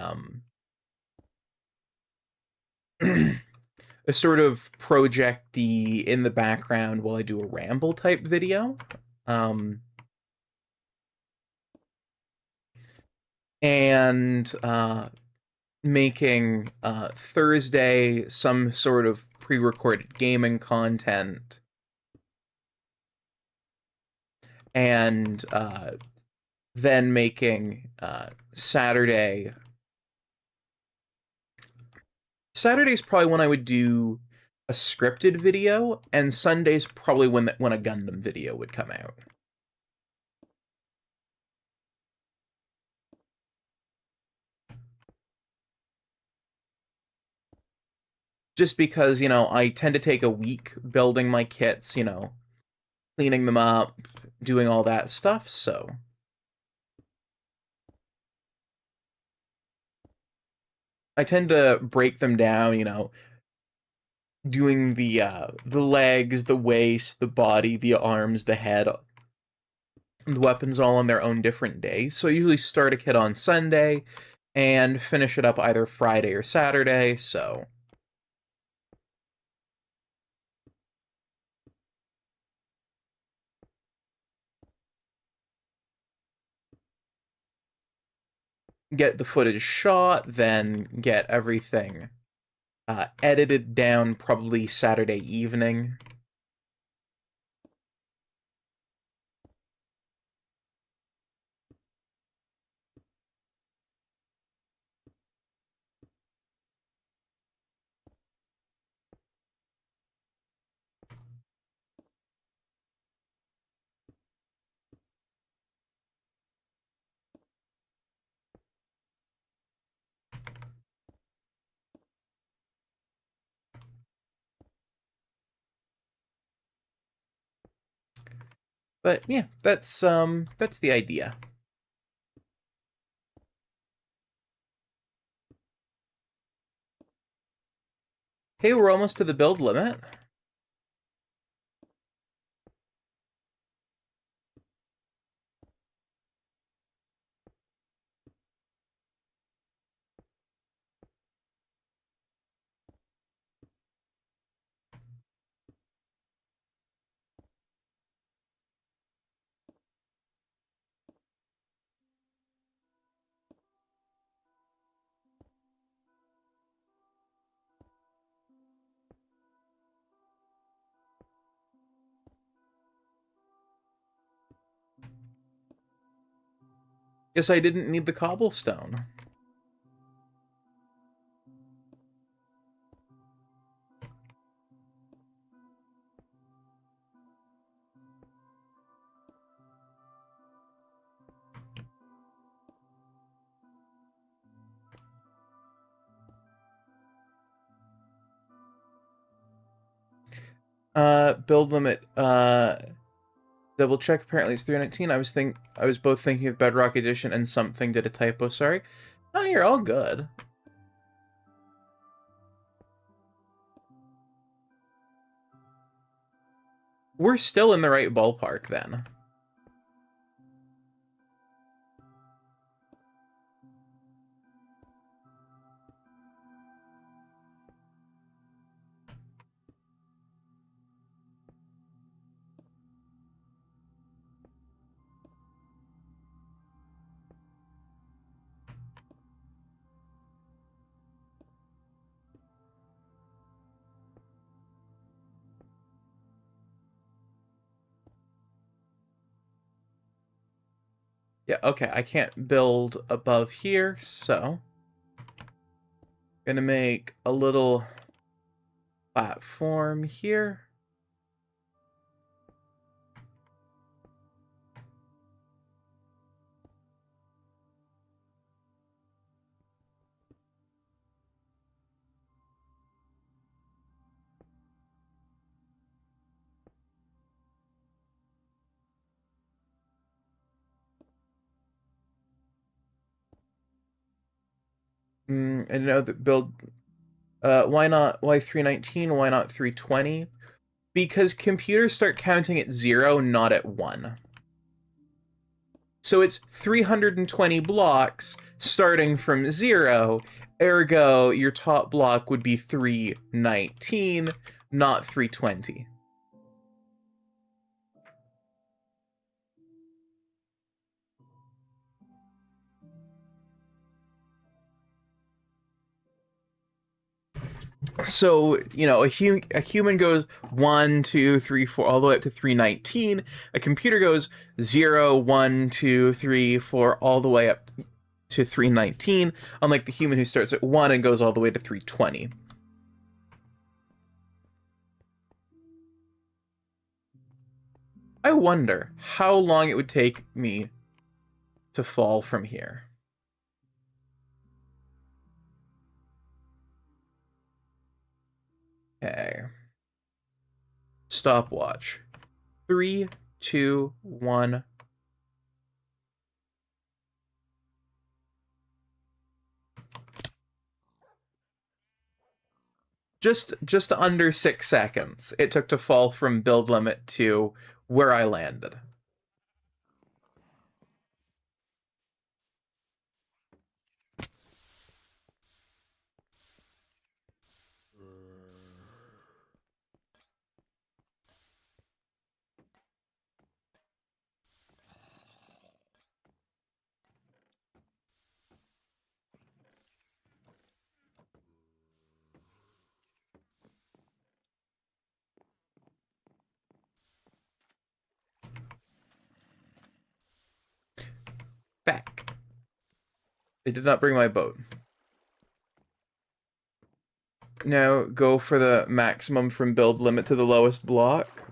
a sort of project-y in the background while I do a ramble type video. And making Thursday some sort of pre-recorded gaming content, and then making Saturday's probably when I would do a scripted video, and Sunday's probably when a Gundam video would come out. Just because, I tend to take a week building my kits, cleaning them up, doing all that stuff, so... I tend to break them down, doing the legs, the waist, the body, the arms, the head, the weapons all on their own different days. So I usually start a kit on Sunday and finish it up either Friday or Saturday, so... Get the footage shot, then get everything edited down probably Saturday evening. But yeah, that's the idea. Hey, we're almost to the build limit. Guess I didn't need the cobblestone. Build limit, double check, apparently it's 319. I was both thinking of Bedrock Edition and something did a typo, sorry. No, you're all good. We're still in the right ballpark, then. Yeah, okay, I can't build above here, so... Gonna make a little platform here. I know that build. Why not? Why 319? Why not 320? Because computers start counting at 0, not at 1. So it's 320 blocks starting from 0, ergo your top block would be 319, not 320. So, you know, a human goes 1, 2, 3, 4, all the way up to 319. A computer goes 0, 1, 2, 3, 4, all the way up to 319, unlike the human who starts at 1 and goes all the way to 320. I wonder how long it would take me to fall from here. Okay. Stopwatch. 3, 2, 1. Just under 6 seconds it took to fall from build limit to where I landed. Back. I did not bring my boat. Now go for the maximum from build limit to the lowest block.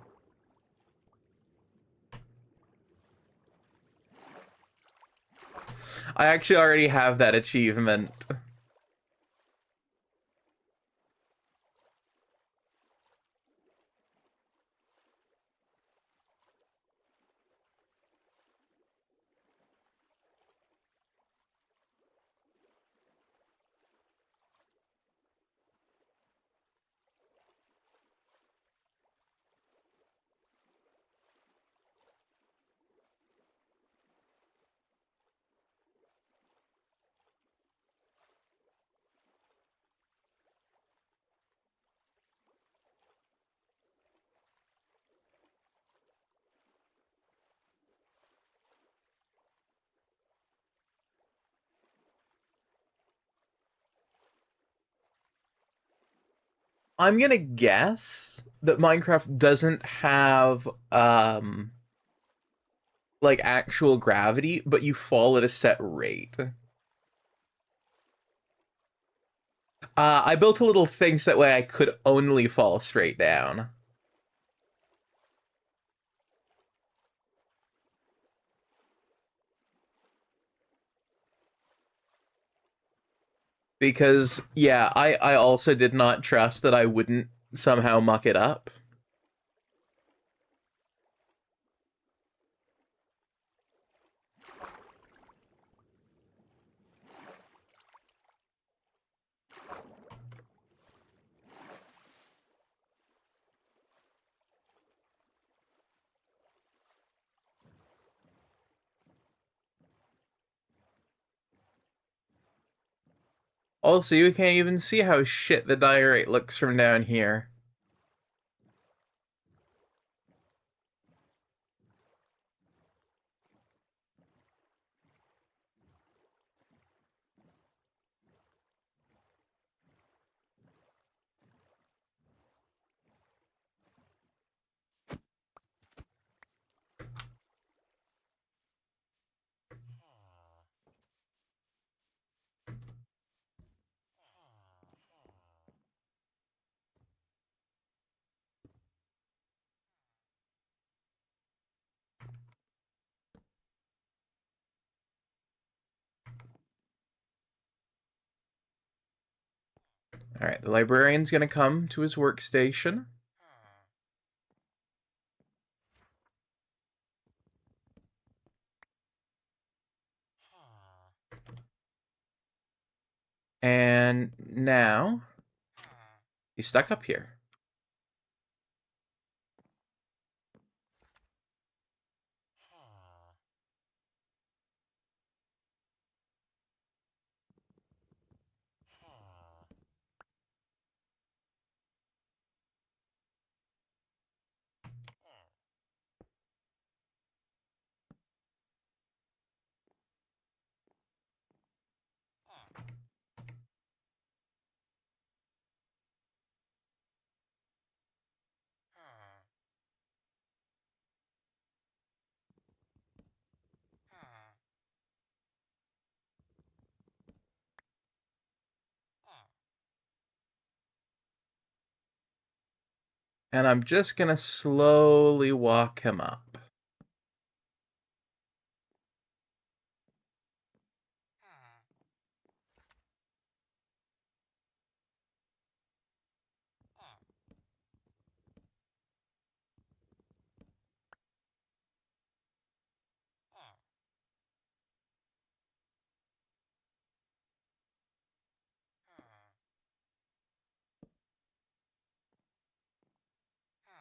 I actually already have that achievement. I'm gonna guess that Minecraft doesn't have like actual gravity, but you fall at a set rate. I built a little thing so that way I could only fall straight down. Because, yeah, I also did not trust that I wouldn't somehow muck it up. Also, you can't even see how shit the diorite looks from down here. All right, the librarian's going to come to his workstation. And now he's stuck up here. And I'm just going to slowly walk him up.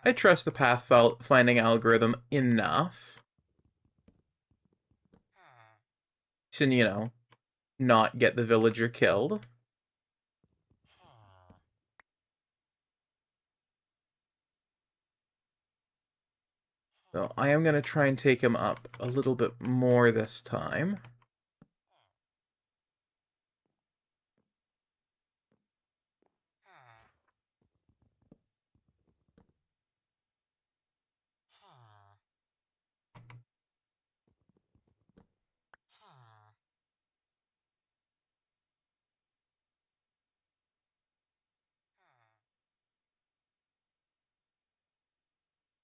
I trust the path-finding algorithm enough to, you know, not get the villager killed. So I am going to try and take him up a little bit more this time.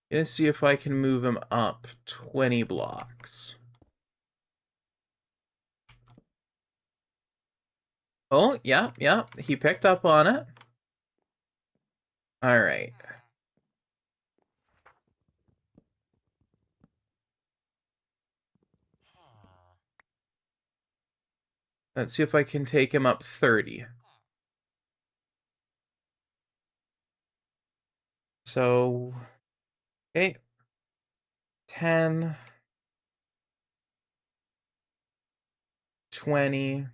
Gonna see if I can move him up 20 blocks. Oh, yeah, he picked up on it. All right. Let's see if I can take him up 30. So, okay, 10, 20,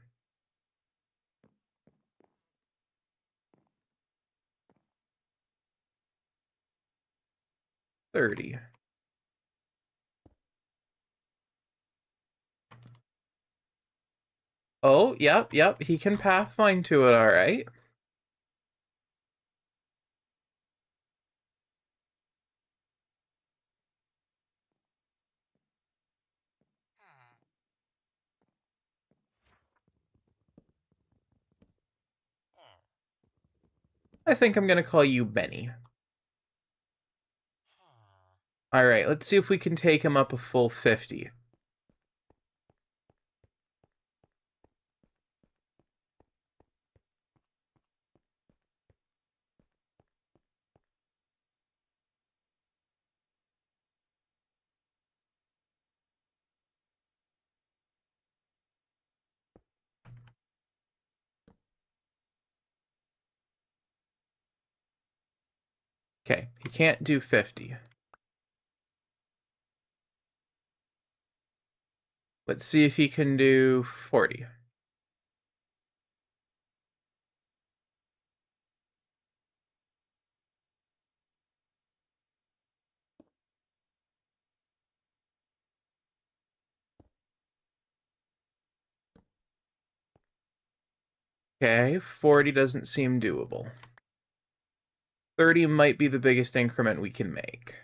30. Oh, yep, he can pathfind to it, all right. I think I'm gonna call you Benny. All right, let's see if we can take him up a full 50. Okay, he can't do 50. Let's see if he can do 40. Okay, 40 doesn't seem doable. 30 might be the biggest increment we can make.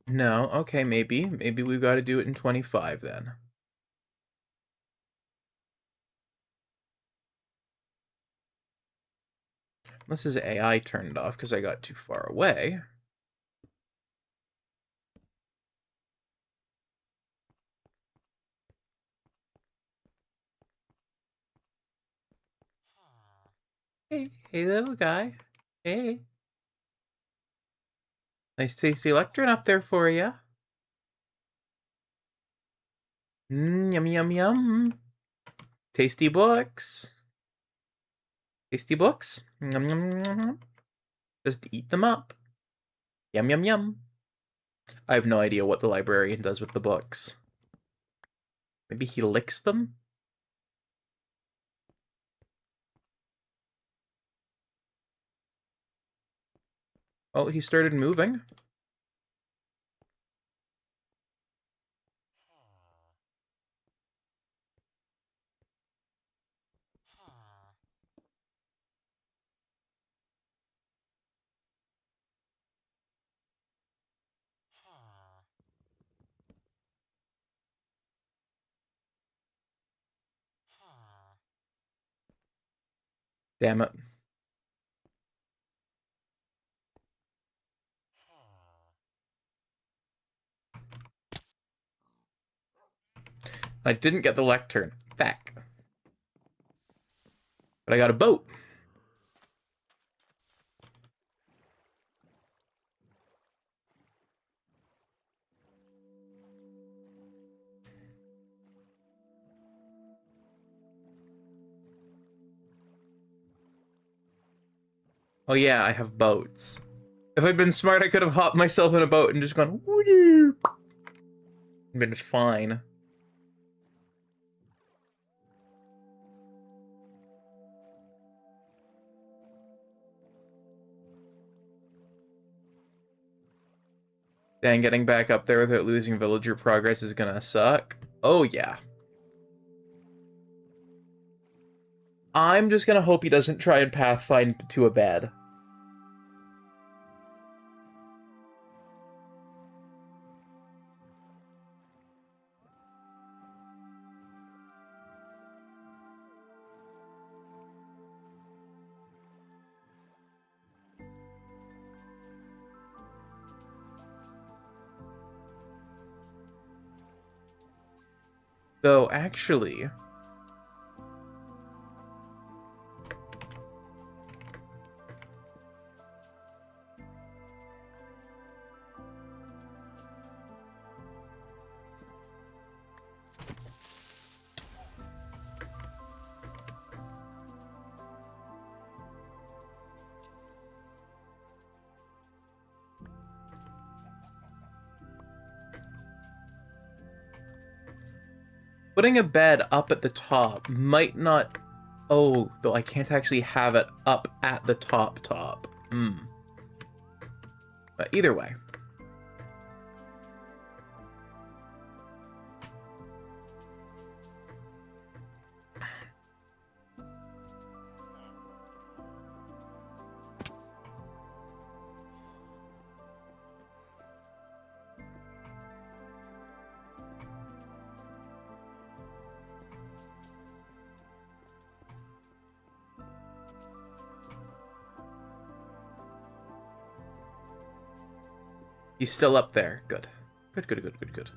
No, okay, maybe. Maybe we've got to do it in 25 then. Unless his AI turned off because I got too far away. Hey, hey, little guy. Hey. Nice tasty lectern up there for you. Yum, yum, yum. Tasty books. Tasty books. Yum, yum, yum, yum. Just eat them up. Yum, yum, yum. I have no idea what the librarian does with the books. Maybe he licks them? Oh, he started moving. Damn it. I didn't get the lectern. Feck. But I got a boat. Oh yeah, I have boats. If I'd been smart, I could have hopped myself in a boat and just gone, woo! Been fine. Dang, getting back up there without losing villager progress is gonna suck. Oh yeah. I'm just gonna hope he doesn't try and pathfind to a bed. Though, actually... putting a bed up at the top might not... Oh, though I can't actually have it up at the top. But either way. He's still up there. Good. Good.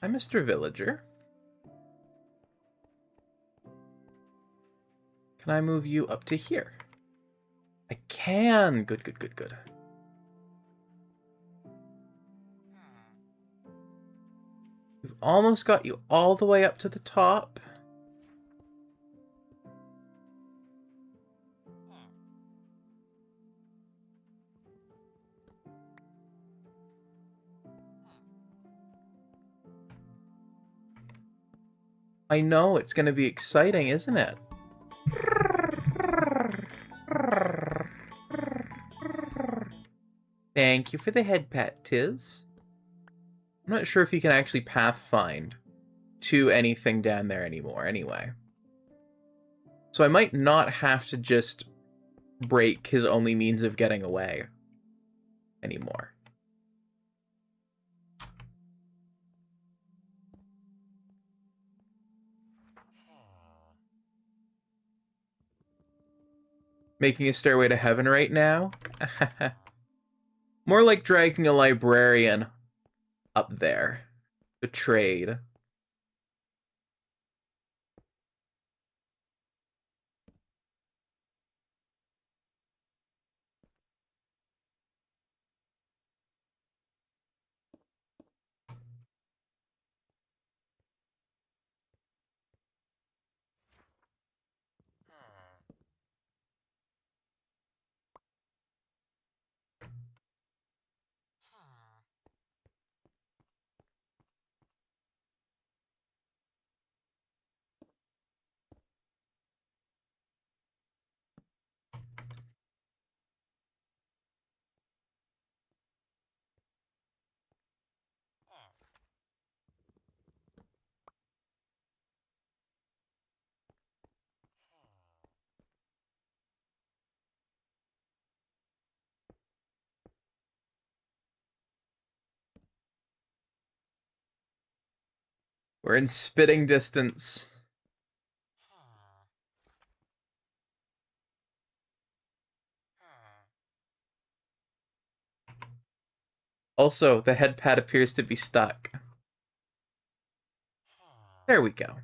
Hi, Mr. Villager. Can I move you up to here? I can! Good. We've almost got you all the way up to the top. I know, it's gonna be exciting, isn't it? Thank you for the head pat, Tiz. I'm not sure if you can actually pathfind to anything down there anymore anyway. So I might not have to just break his only means of getting away anymore. Making a stairway to heaven right now? More like dragging a librarian up there to trade. We're in spitting distance. Also, the head pad appears to be stuck. There we go.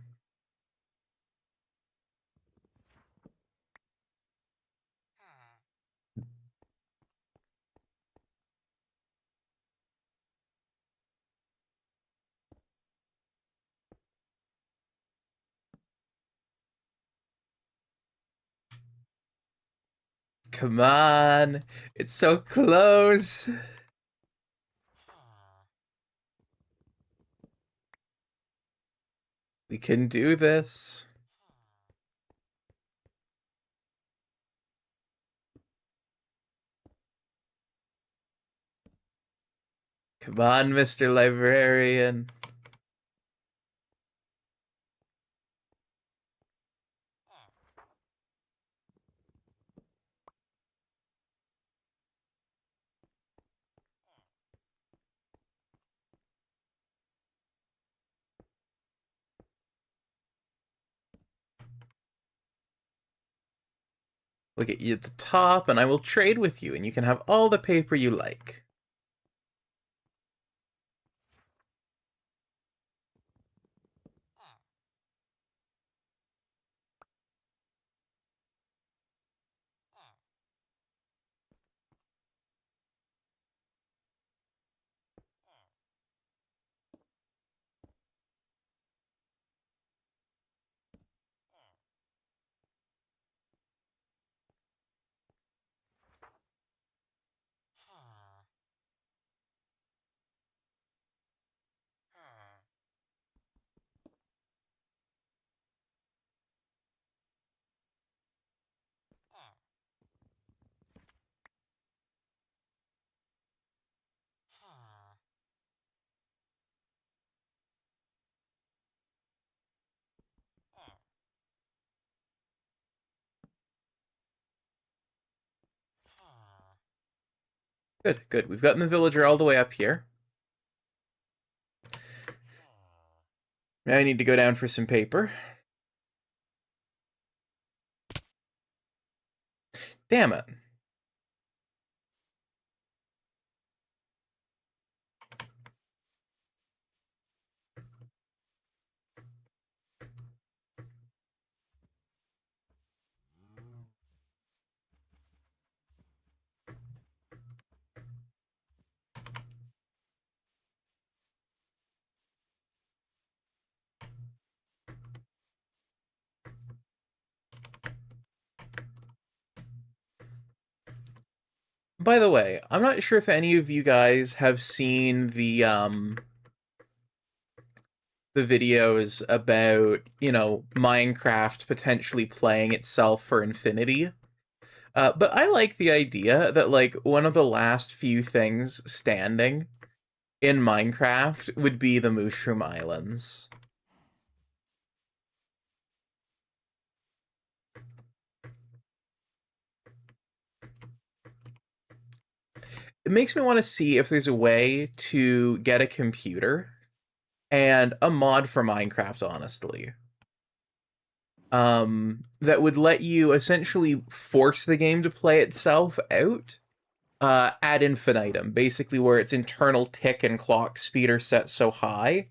Come on. It's so close. We can do this. Come on, Mr. Librarian. We'll get you at the top, and I will trade with you, and you can have all the paper you like. Good, good. We've gotten the villager all the way up here. Now I need to go down for some paper. Damn it. By the way, I'm not sure if any of you guys have seen the videos about, you know, Minecraft potentially playing itself for infinity. But I like the idea that, like, one of the last few things standing in Minecraft would be the Mushroom Islands. it makes me want to see if there's a way to get a computer and a mod for Minecraft, honestly. That would let you essentially force the game to play itself out ad infinitum, basically where its internal tick and clock speed are set so high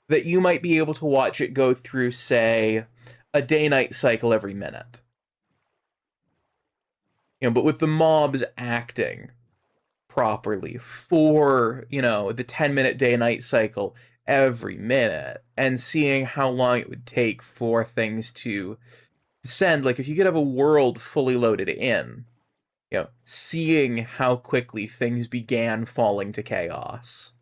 that you might be able to watch it go through, say, a day-night cycle every minute. You know, but with the mobs acting properly for, you know, the 10-minute day-night cycle every minute and seeing how long it would take for things to descend. Like, if you could have a world fully loaded in, you know, seeing how quickly things began falling to chaos.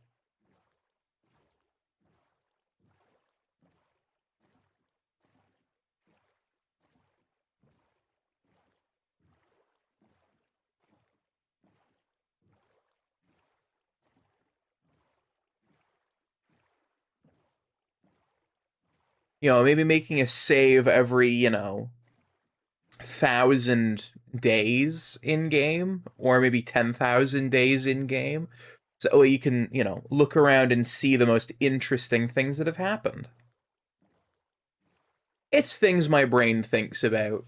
You know, maybe making a save every, you know, 1,000 days in game, or maybe 10,000 days in game. So you can, you know, look around and see the most interesting things that have happened. It's things my brain thinks about.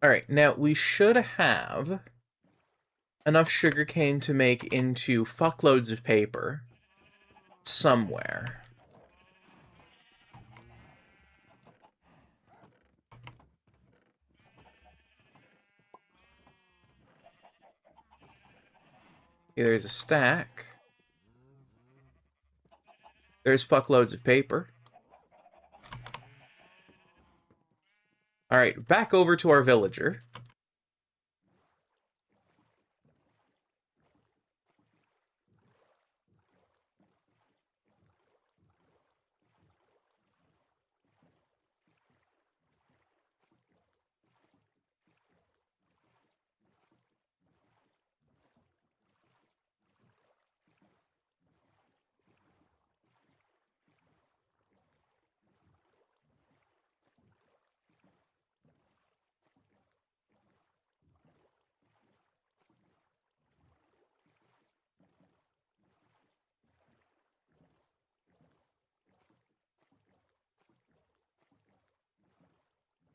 All right, now we should have enough sugarcane to make into fuckloads of paper somewhere. Yeah, there's a stack. There's fuckloads of paper. All right, back over to our villager.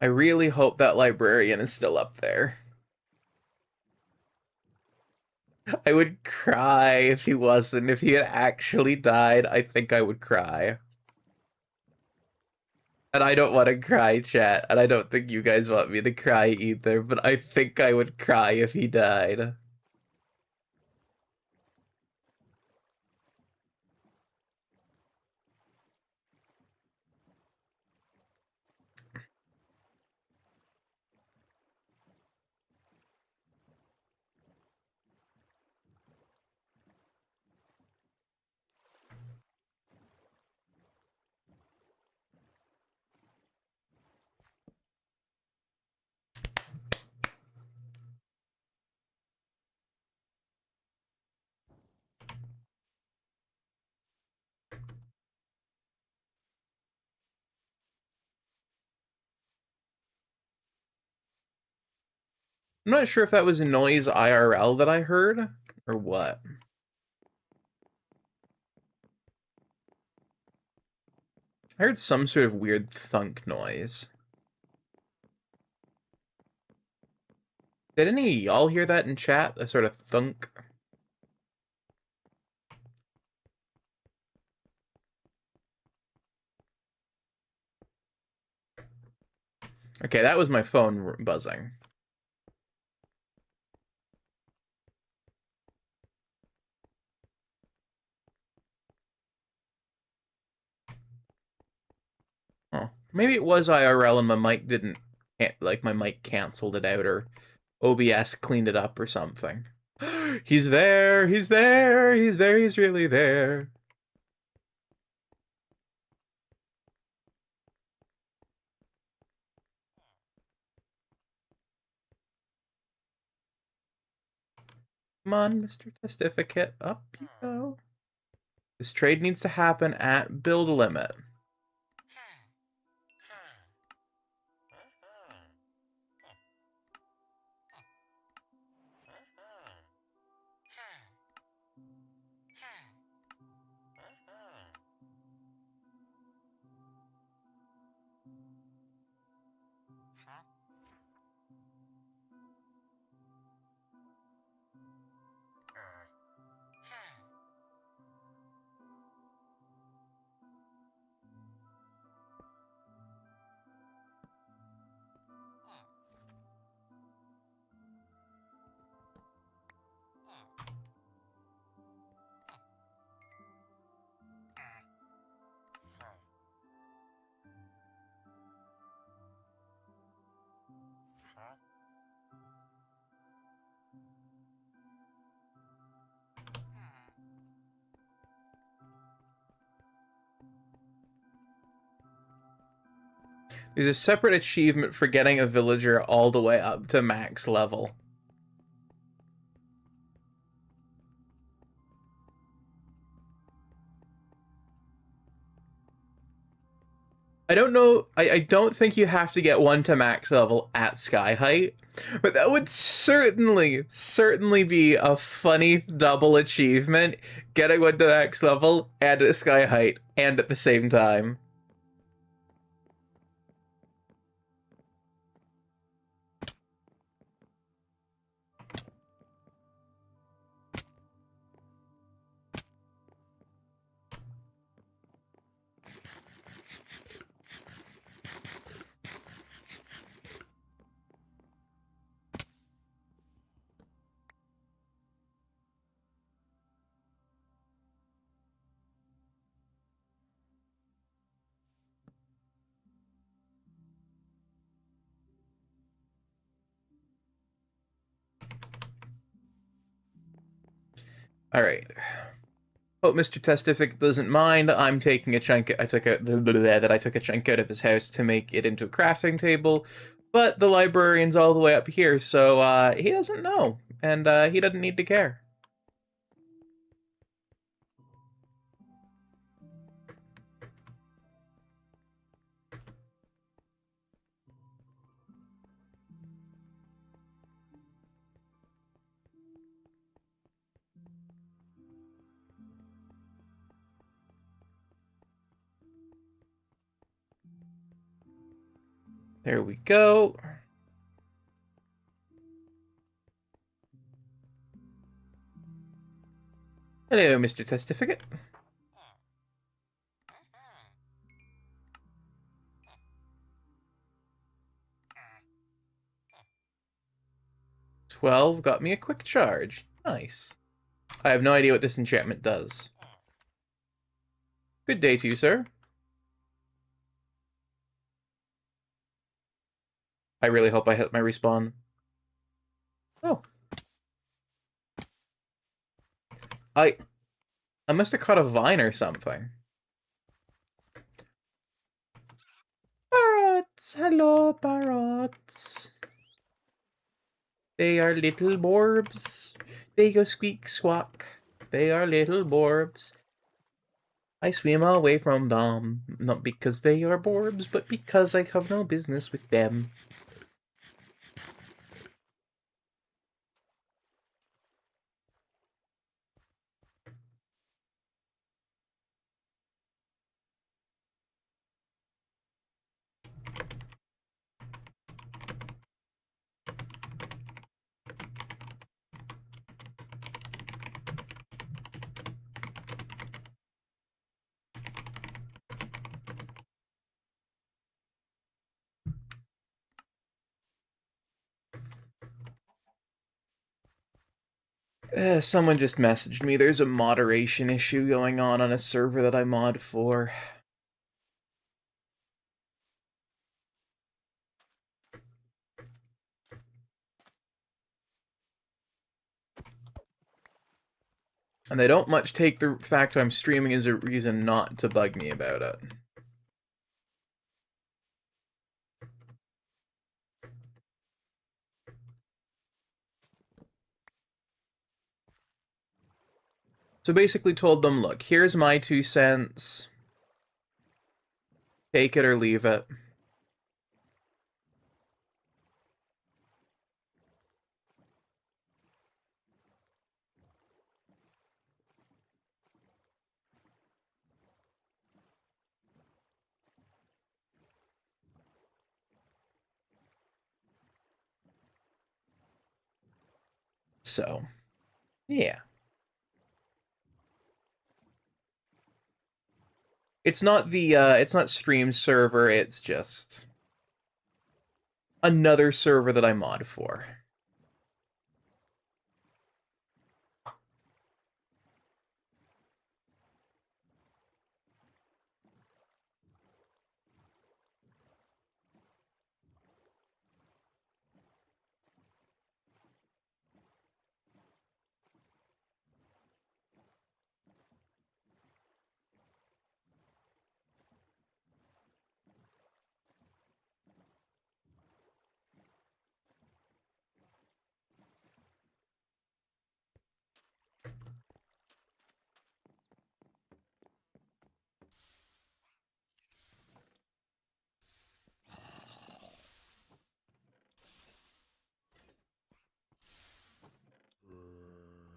I really hope that librarian is still up there. I would cry if he wasn't. If he had actually died, I think I would cry. And I don't want to cry, chat, and I don't think you guys want me to cry either, but I think I would cry if he died. I'm not sure if that was a noise IRL that I heard, or what. I heard some sort of weird thunk noise. Did any of y'all hear that in chat? A sort of thunk? Okay, that was my phone buzzing. Oh, maybe it was IRL and my mic didn't like my mic canceled it out or OBS cleaned it up or something. He's there, he's there, he's there, he's really there. Come on, Mr. Testificate, up you go. This trade needs to happen at build limit. There's a separate achievement for getting a villager all the way up to max level. I don't know, I don't think you have to get one to max level at sky height, but that would certainly be a funny double achievement, getting one to max level and at sky height, and at the same time. All right. Hope Mr. Testific doesn't mind. I'm taking a chunk. I took a chunk out of his house to make it into a crafting table, but the librarian's all the way up here, so he doesn't know, and he doesn't need to care. There we go. Hello, Mr. Testificate. $12 got me a quick charge. Nice. I have no idea what this enchantment does. Good day to you, sir. I really hope I hit my respawn. Oh. I must have caught a vine or something. Parrots! Hello, parrots. They are little borbs. They go squeak squawk. They are little borbs. I swim away from them. Not because they are borbs, but because I have no business with them. Someone just messaged me. There's a moderation issue going on a server that I mod for. And they don't much take the fact I'm streaming as a reason not to bug me about it. So basically told them, look, here's my 2 cents. Take it or leave it. So, yeah. It's not it's not stream server, it's just another server that I mod for.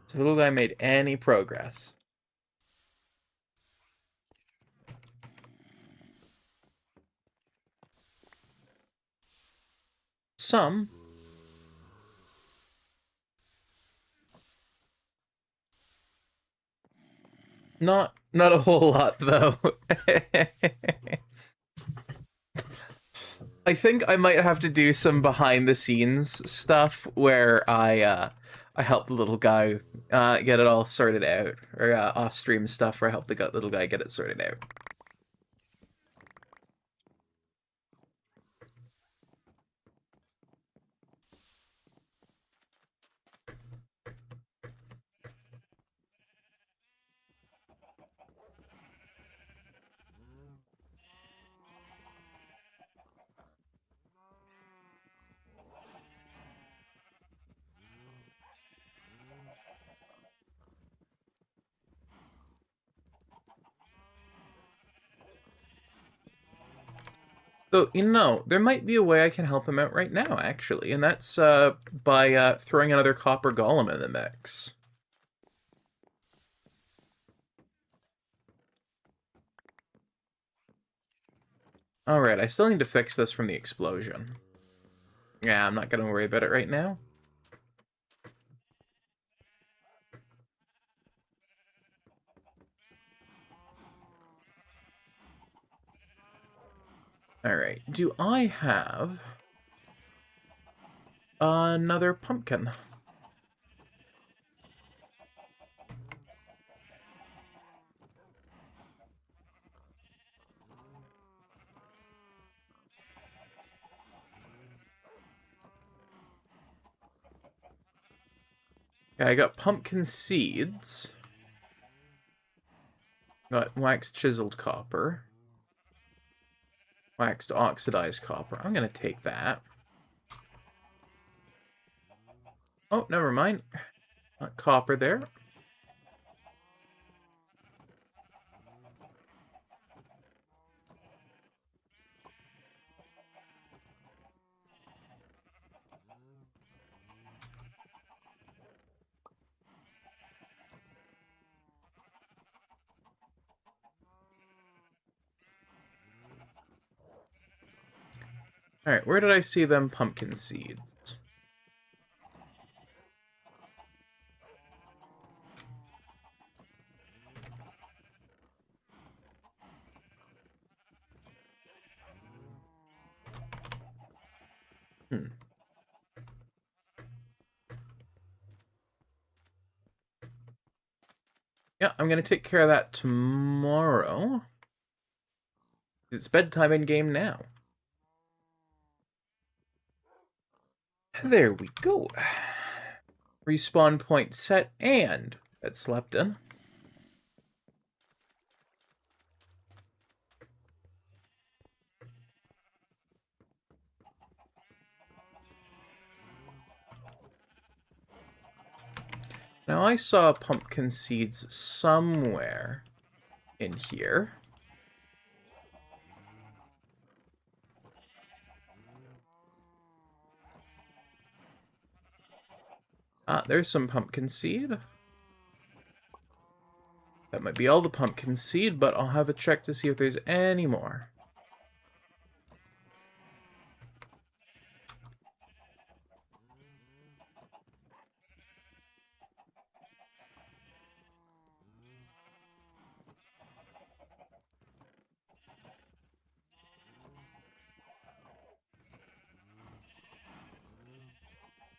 So the little guy made any progress. Some. Not a whole lot, though. I think I might have to do some behind-the-scenes stuff where I help the little guy get it all sorted out, or off-stream stuff where I help the little guy get it sorted out. So, you know, there might be a way I can help him out right now, actually, and that's by throwing another copper golem in the mix. Alright, I still need to fix this from the explosion. Yeah, I'm not gonna worry about it right now. Alright, do I have another pumpkin? Yeah, I got pumpkin seeds. Got waxed chiseled copper. Waxed oxidized copper. I'm gonna take that. Oh, never mind. Not copper there. Alright, where did I see them pumpkin seeds? Yeah, I'm gonna take care of that tomorrow. It's bedtime in game now. There we go. Respawn point set, and it slept in. Now I saw pumpkin seeds somewhere in here. Ah, there's some pumpkin seed. That might be all the pumpkin seed, but I'll have a check to see if there's any more.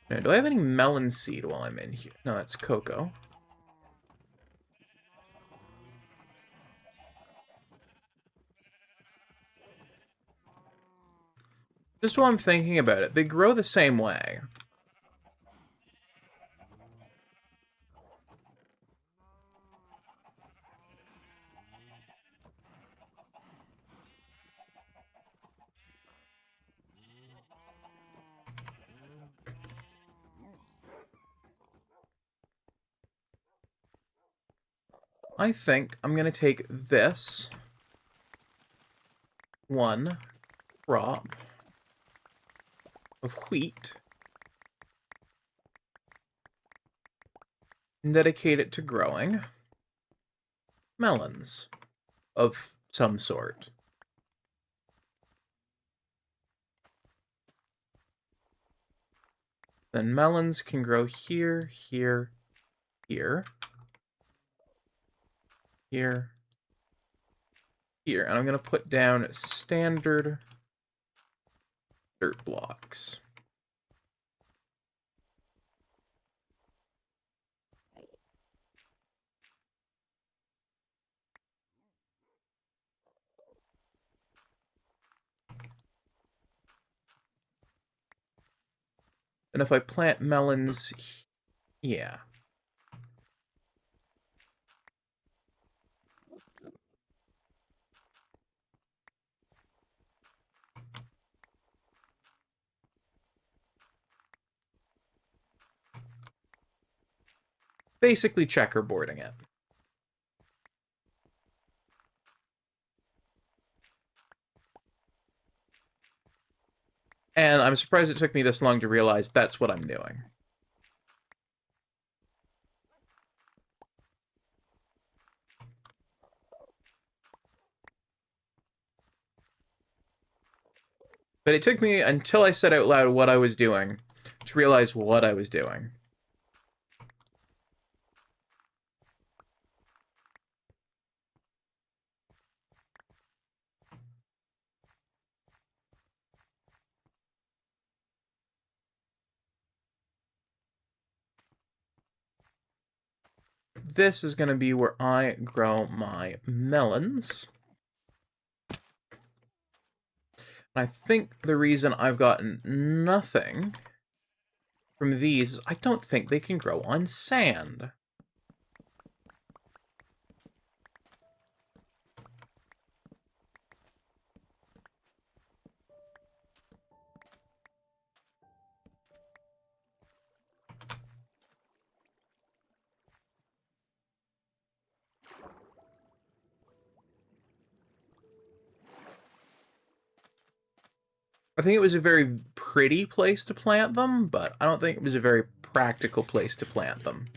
Now, do I have any melon seed while I'm in here? No, that's cocoa. Just while I'm thinking about it, they grow the same way. I think I'm going to take this one crop of wheat and dedicate it to growing melons of some sort. Then melons can grow here, here, here, here, here. And I'm going to put down standard dirt blocks. And if I plant melons, yeah. Basically checkerboarding it. And I'm surprised it took me this long to realize that's what I'm doing. But it took me until I said out loud what I was doing to realize what I was doing. This is going to be where I grow my melons. And I think the reason I've gotten nothing from these is I don't think they can grow on sand. I think it was a very pretty place to plant them, but I don't think it was a very practical place to plant them.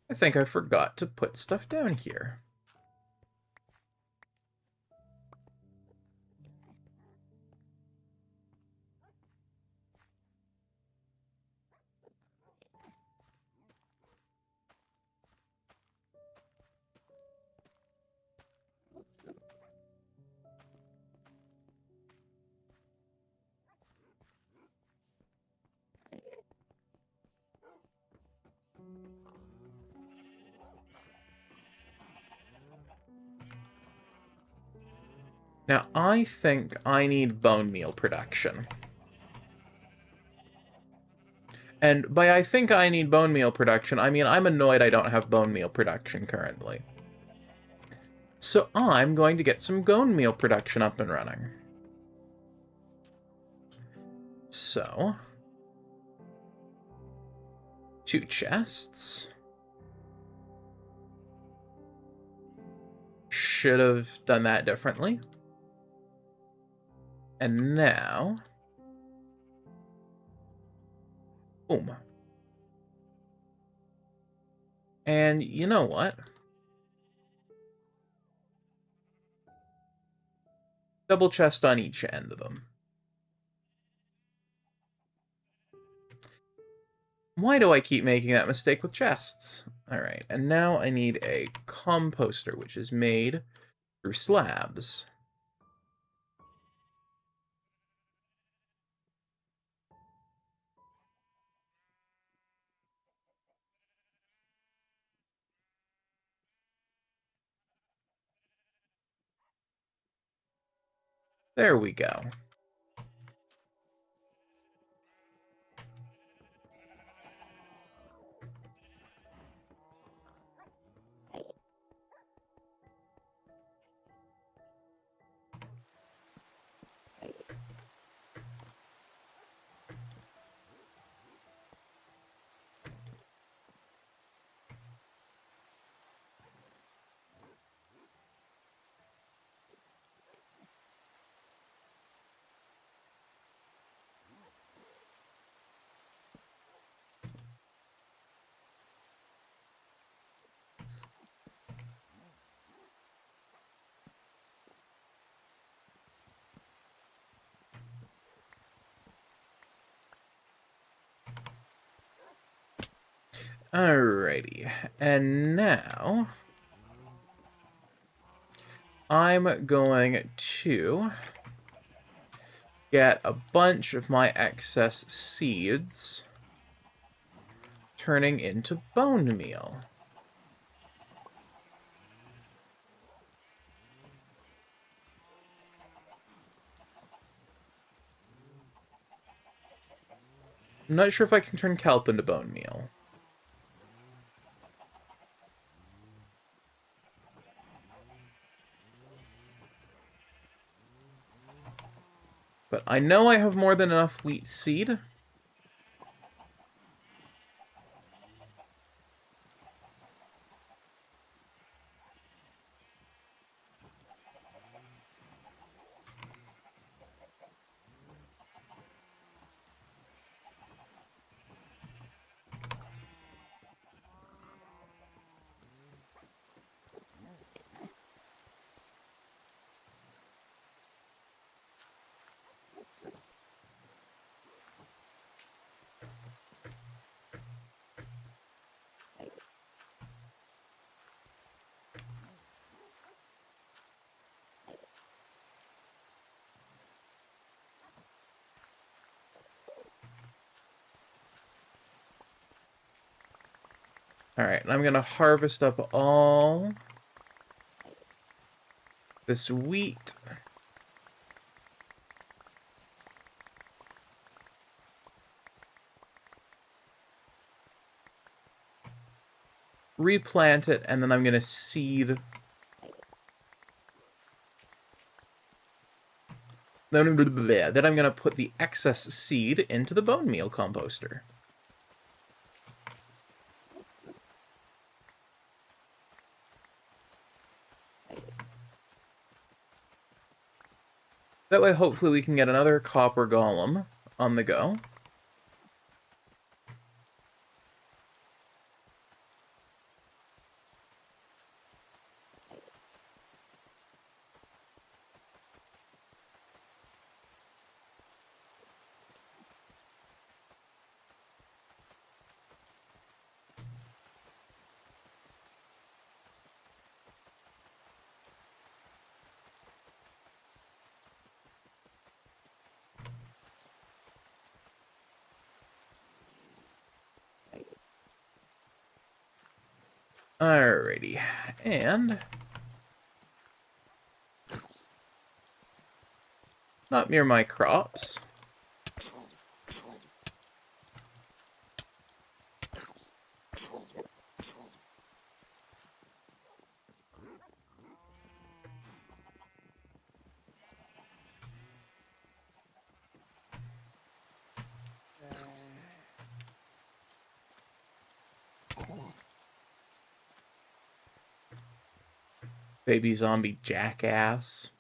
I think I forgot to put stuff down here. Now, I think I need bone meal production. And by I think I need bone meal production, I mean I'm annoyed I don't have bone meal production currently. So I'm going to get some bone meal production up and running. So, 2 chests. Should have done that differently. And now, boom. And you know what? Double chest on each end of them. Why do I keep making that mistake with chests? Alright, and now I need a composter, which is made through slabs. There we go. Alrighty, and now I'm going to get a bunch of my excess seeds turning into bone meal. I'm not sure if I can turn kelp into bone meal. But I know I have more than enough wheat seed. Alright, and I'm gonna harvest up all this wheat. Replant it, and then I'm gonna seed. Then I'm gonna put the excess seed into the bone meal composter. That way, hopefully, we can get another copper golem on the go. Alrighty, and Not near my crops. Baby zombie jackass.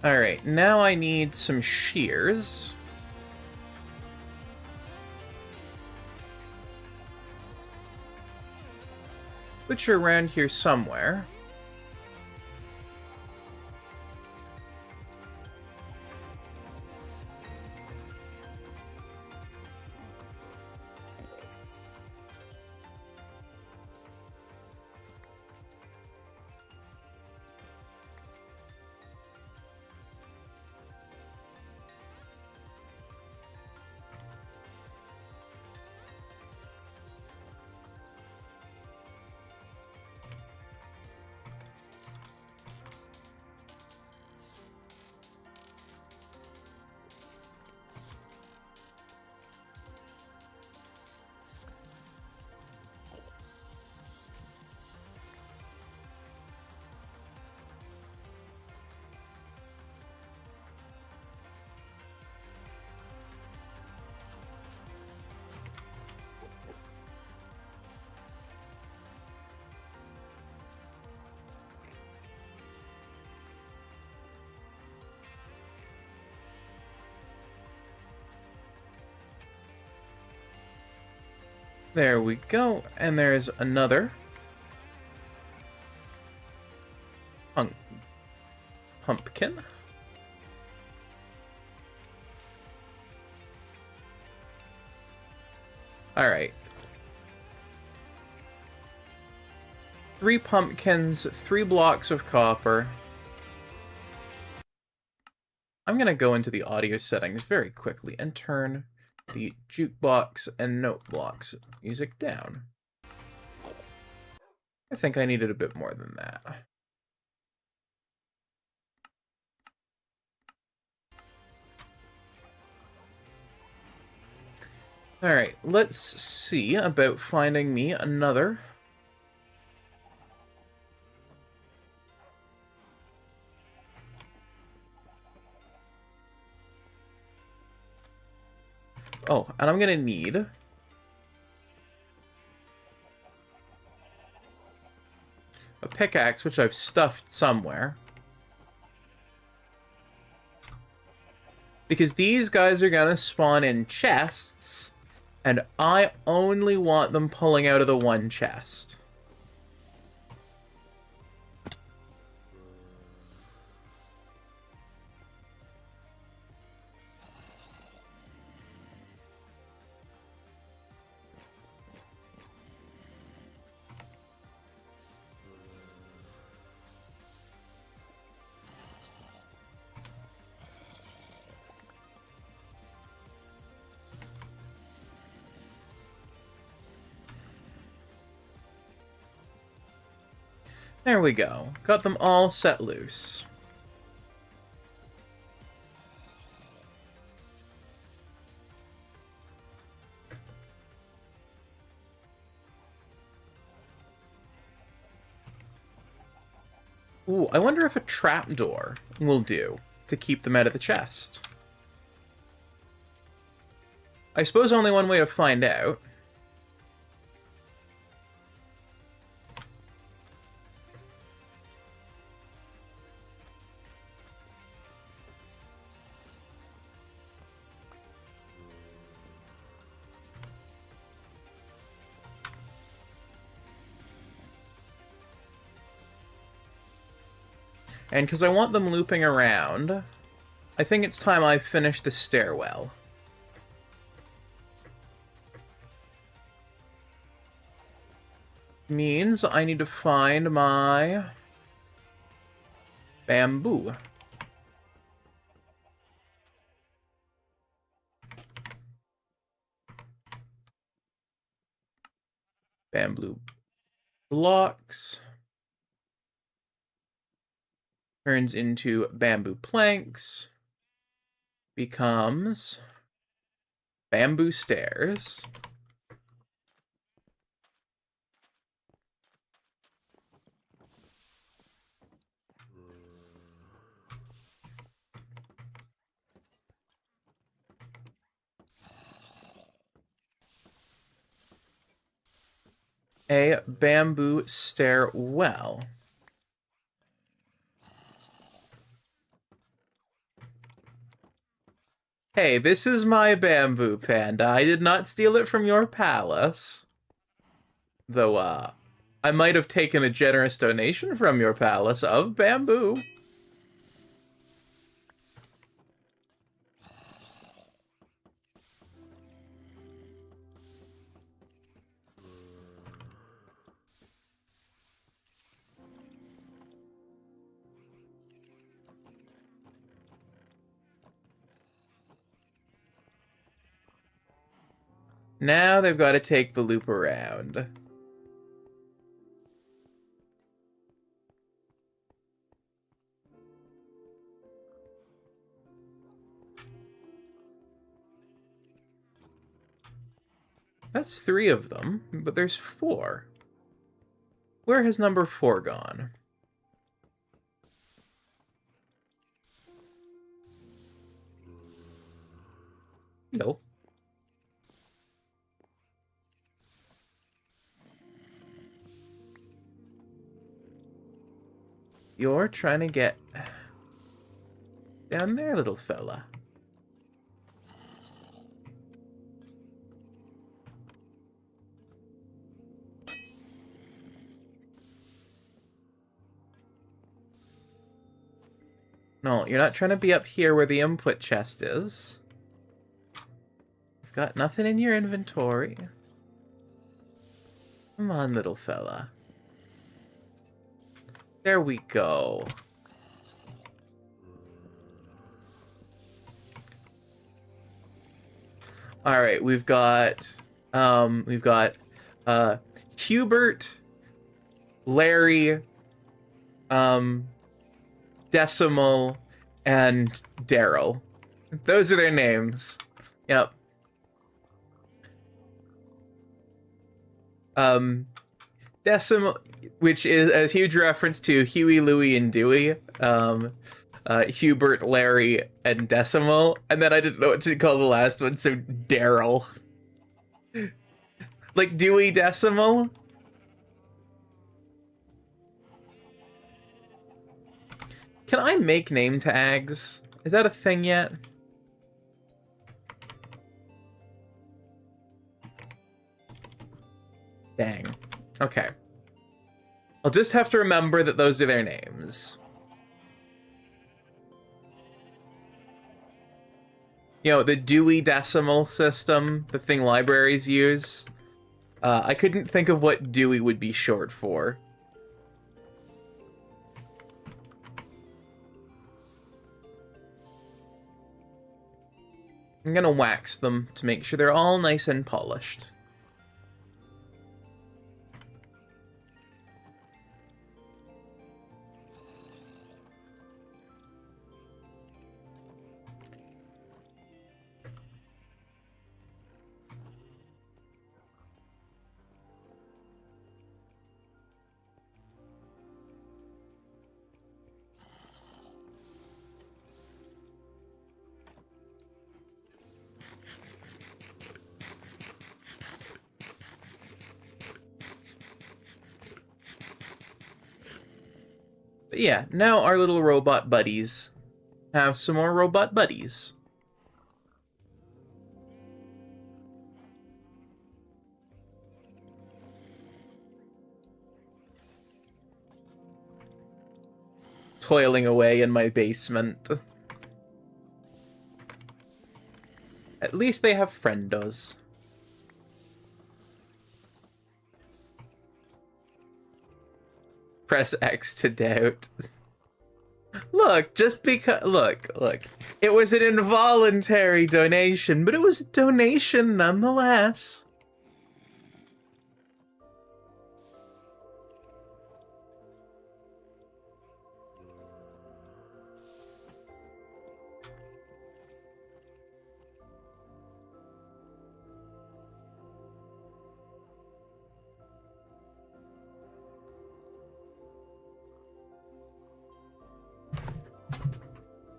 Alright, now I need some shears. Which are around here somewhere. There we go, and there's another pumpkin. Alright. 3 pumpkins, 3 blocks of copper. I'm gonna go into the audio settings very quickly and turn the jukebox and note blocks music down. I think I needed a bit more than that. Alright, let's see about finding me another. Oh, and I'm gonna need a pickaxe, which I've stuffed somewhere. Because these guys are gonna spawn in chests, and I only want them pulling out of the one chest. There we go. Got them all set loose. Ooh, I wonder if a trapdoor will do to keep them out of the chest. I suppose only one way to find out. And because I want them looping around, I think it's time I finish the stairwell. Means I need to find my bamboo. Bamboo blocks. Turns into bamboo planks. Becomes bamboo stairs. A bamboo stairwell. Hey, this is my bamboo panda. I did not steal it from your palace. Though, I might have taken a generous donation from your palace of bamboo. Now they've got to take the loop around. That's 3 of them, but there's 4. Where has number 4 gone? No. You're trying to get down there, little fella. No, you're not trying to be up here where the input chest is. You've got nothing in your inventory. Come on, little fella. There we go. All right, we've got Hubert, Larry, Decimal, and Daryl. Those are their names. Yep. Decimal, which is a huge reference to Huey, Louie, and Dewey. Hubert, Larry, and Decimal. And then I didn't know what to call the last one, so Daryl. Like Dewey Decimal? Can I make name tags? Is that a thing yet? Dang. Okay. I'll just have to remember that those are their names. You know, the Dewey Decimal System, the thing libraries use. I couldn't think of what Dewey would be short for. I'm gonna wax them to make sure they're all nice and polished. But yeah, now our little robot buddies have some more robot buddies. Toiling away in my basement. At least they have friendos. Press X to doubt. Look, just because... Look. It was an involuntary donation, but it was a donation nonetheless.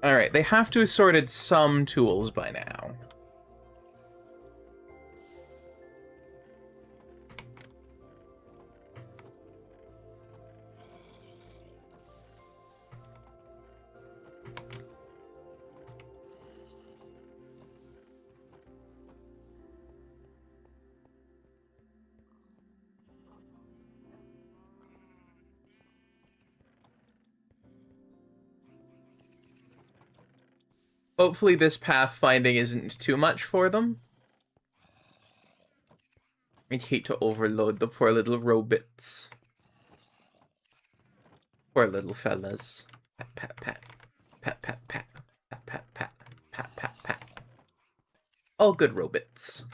Alright, they have to have sorted some tools by now. Hopefully this pathfinding isn't too much for them. I'd hate to overload the poor little robots. Poor little fellas. Pat, pat, pat. Pat, pat, pat. Pat, pat, pat. Pat, pat, pat. All good robots.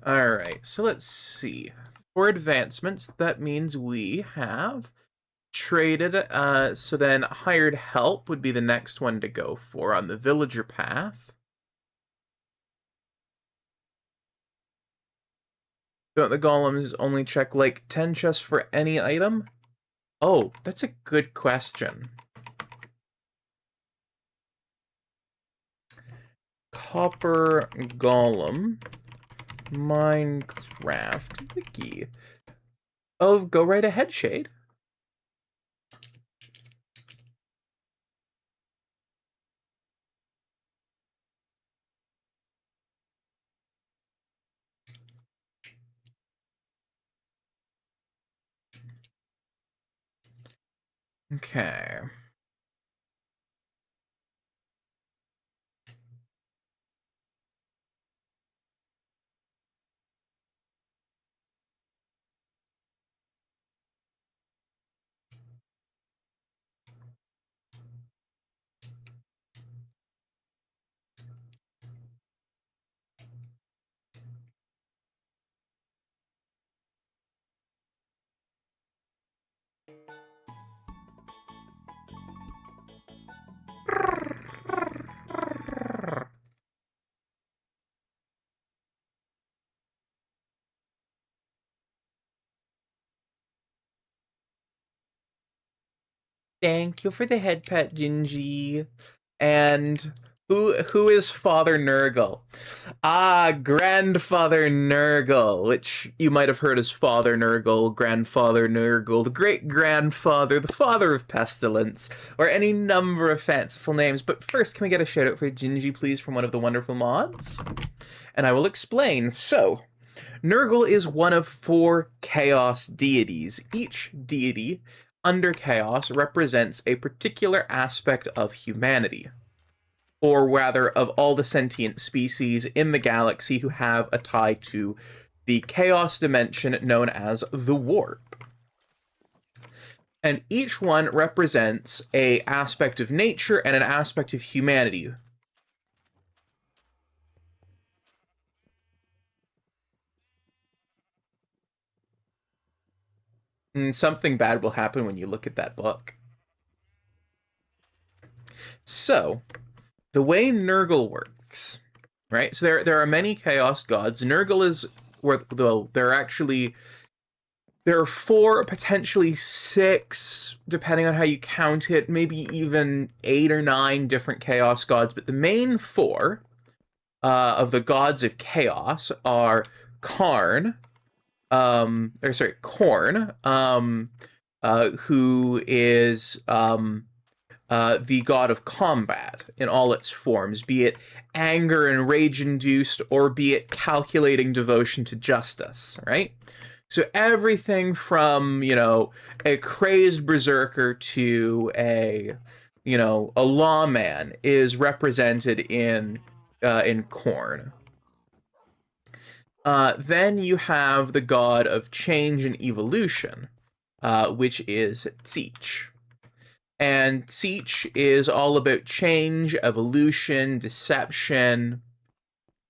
Alright, so let's see. For advancements, that means we have traded, so then hired help would be the next one to go for on the villager path. Don't the golems only check like 10 chests for any item? Oh, that's a good question. Copper golem. Minecraft wiki. Oh, go right ahead, Shade. Okay. Thank you for the head pet, Gingy. And who is Father Nurgle? Ah, Grandfather Nurgle, which you might have heard as Father Nurgle, Grandfather Nurgle, the great-grandfather, the father of pestilence, or any number of fanciful names. But first, can we get a shout-out for Gingy, please, from one of the wonderful mods? And I will explain. So, Nurgle is one of 4 chaos deities. Each deity under chaos represents a particular aspect of humanity, or rather of all the sentient species in the galaxy who have a tie to the chaos dimension known as the warp. And each one represents an aspect of nature and an aspect of humanity. And something bad will happen when you look at that book. So, the way Nurgle works, right? So there are many chaos gods. Nurgle is, well, there are actually There are 4, potentially 6, depending on how you count it, maybe even 8 or 9 different chaos gods, but the main 4 of the gods of chaos are Karn, Korn, who is the god of combat in all its forms, be it anger and rage-induced, or be it calculating devotion to justice, right? So everything from, a crazed berserker to a lawman is represented in Korn. Then you have the god of change and evolution, which is Tzeentch. And Tzeentch is all about change, evolution, deception,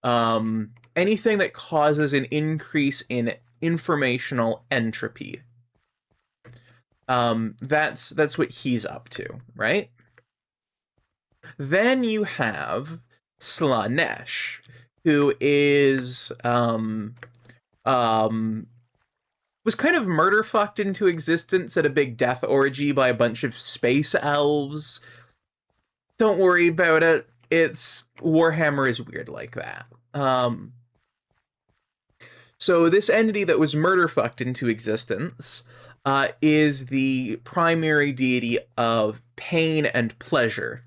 anything that causes an increase in informational entropy. That's what he's up to, right? Then you have Slaanesh, who is was kind of murder fucked into existence at a big death orgy by a bunch of space elves. Don't worry about it. It's Warhammer is weird like that. So this entity that was murder fucked into existence is the primary deity of pain and pleasure.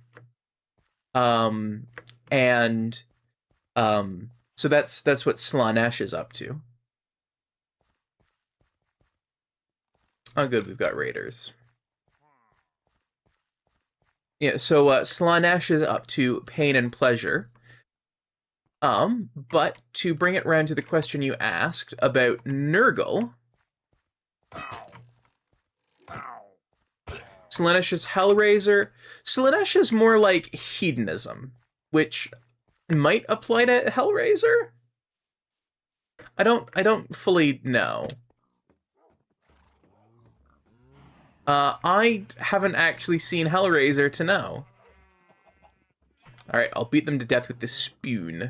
So that's what Slaanesh is up to. Oh, good, we've got raiders. Yeah, so Slaanesh is up to pain and pleasure. But to bring it around to the question you asked about Nurgle, Slaanesh is Hellraiser. Slaanesh is more like hedonism, which might apply to Hellraiser? I don't fully know. I haven't actually seen Hellraiser to know. Alright, I'll beat them to death with the spoon.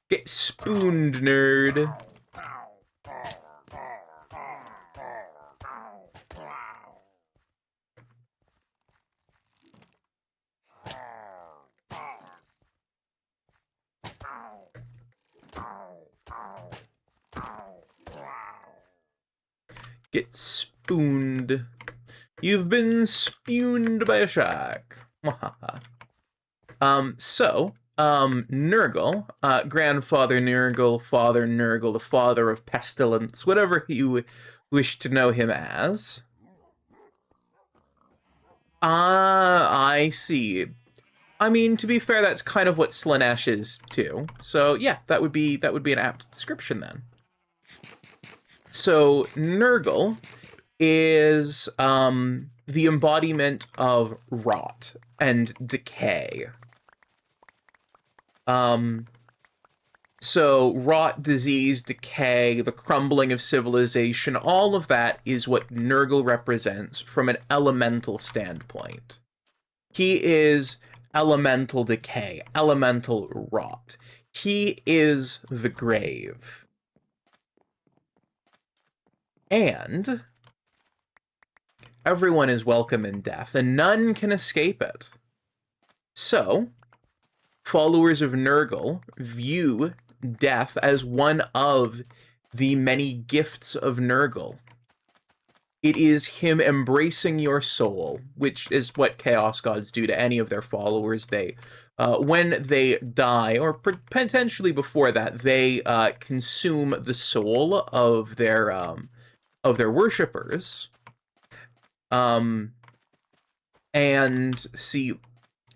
Get spooned, nerd. Get spooned. You've been spooned by a shark. Nurgle, Grandfather Nurgle, Father Nurgle, the father of pestilence, whatever you wish to know him as. I see. I mean, to be fair, that's kind of what Slaanesh is too. So yeah, that would be an apt description then. So Nurgle is the embodiment of rot and decay. So rot, disease, decay, the crumbling of civilization, all of that is what Nurgle represents from an elemental standpoint. He is elemental decay, elemental rot. He is the grave. And everyone is welcome in death, and none can escape it. So, followers of Nurgle view death as one of the many gifts of Nurgle. It is him embracing your soul, which is what Chaos Gods do to any of their followers. They, when they die, or potentially before that, they consume the soul of their worshippers. And see,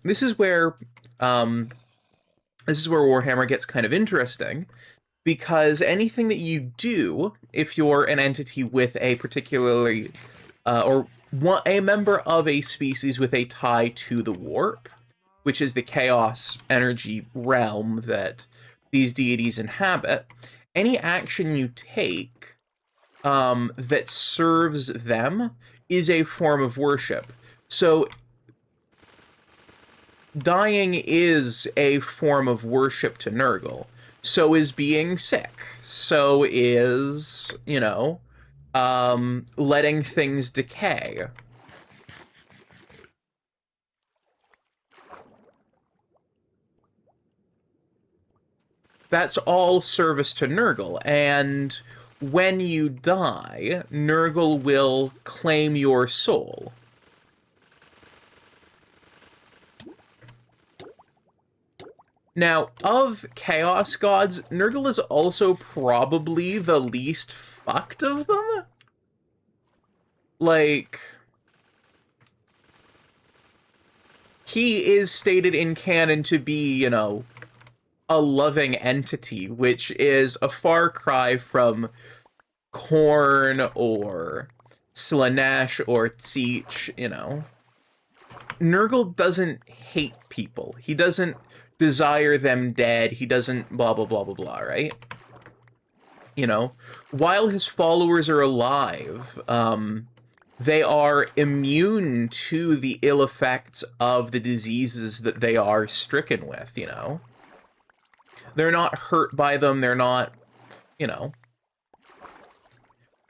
this is where Warhammer gets kind of interesting, because anything that you do, if you're an entity with a particularly, or a member of a species with a tie to the warp, which is the chaos energy realm that these deities inhabit, any action you take that serves them is a form of worship. So dying is a form of worship to Nurgle. So is being sick. So is, you know, letting things decay. That's all service to Nurgle, and when you die, Nurgle will claim your soul. Now, of Chaos Gods, Nurgle is also probably the least fucked of them. Like, he is stated in canon to be, you know, a loving entity, which is a far cry from Khorne or Slaanesh or Tzeentch, you know. Nurgle doesn't hate people. He doesn't desire them dead. He doesn't blah, blah, blah, blah, blah, right? You know, while his followers are alive, they are immune to the ill effects of the diseases that they are stricken with, you know? They're not hurt by them, they're not, you know...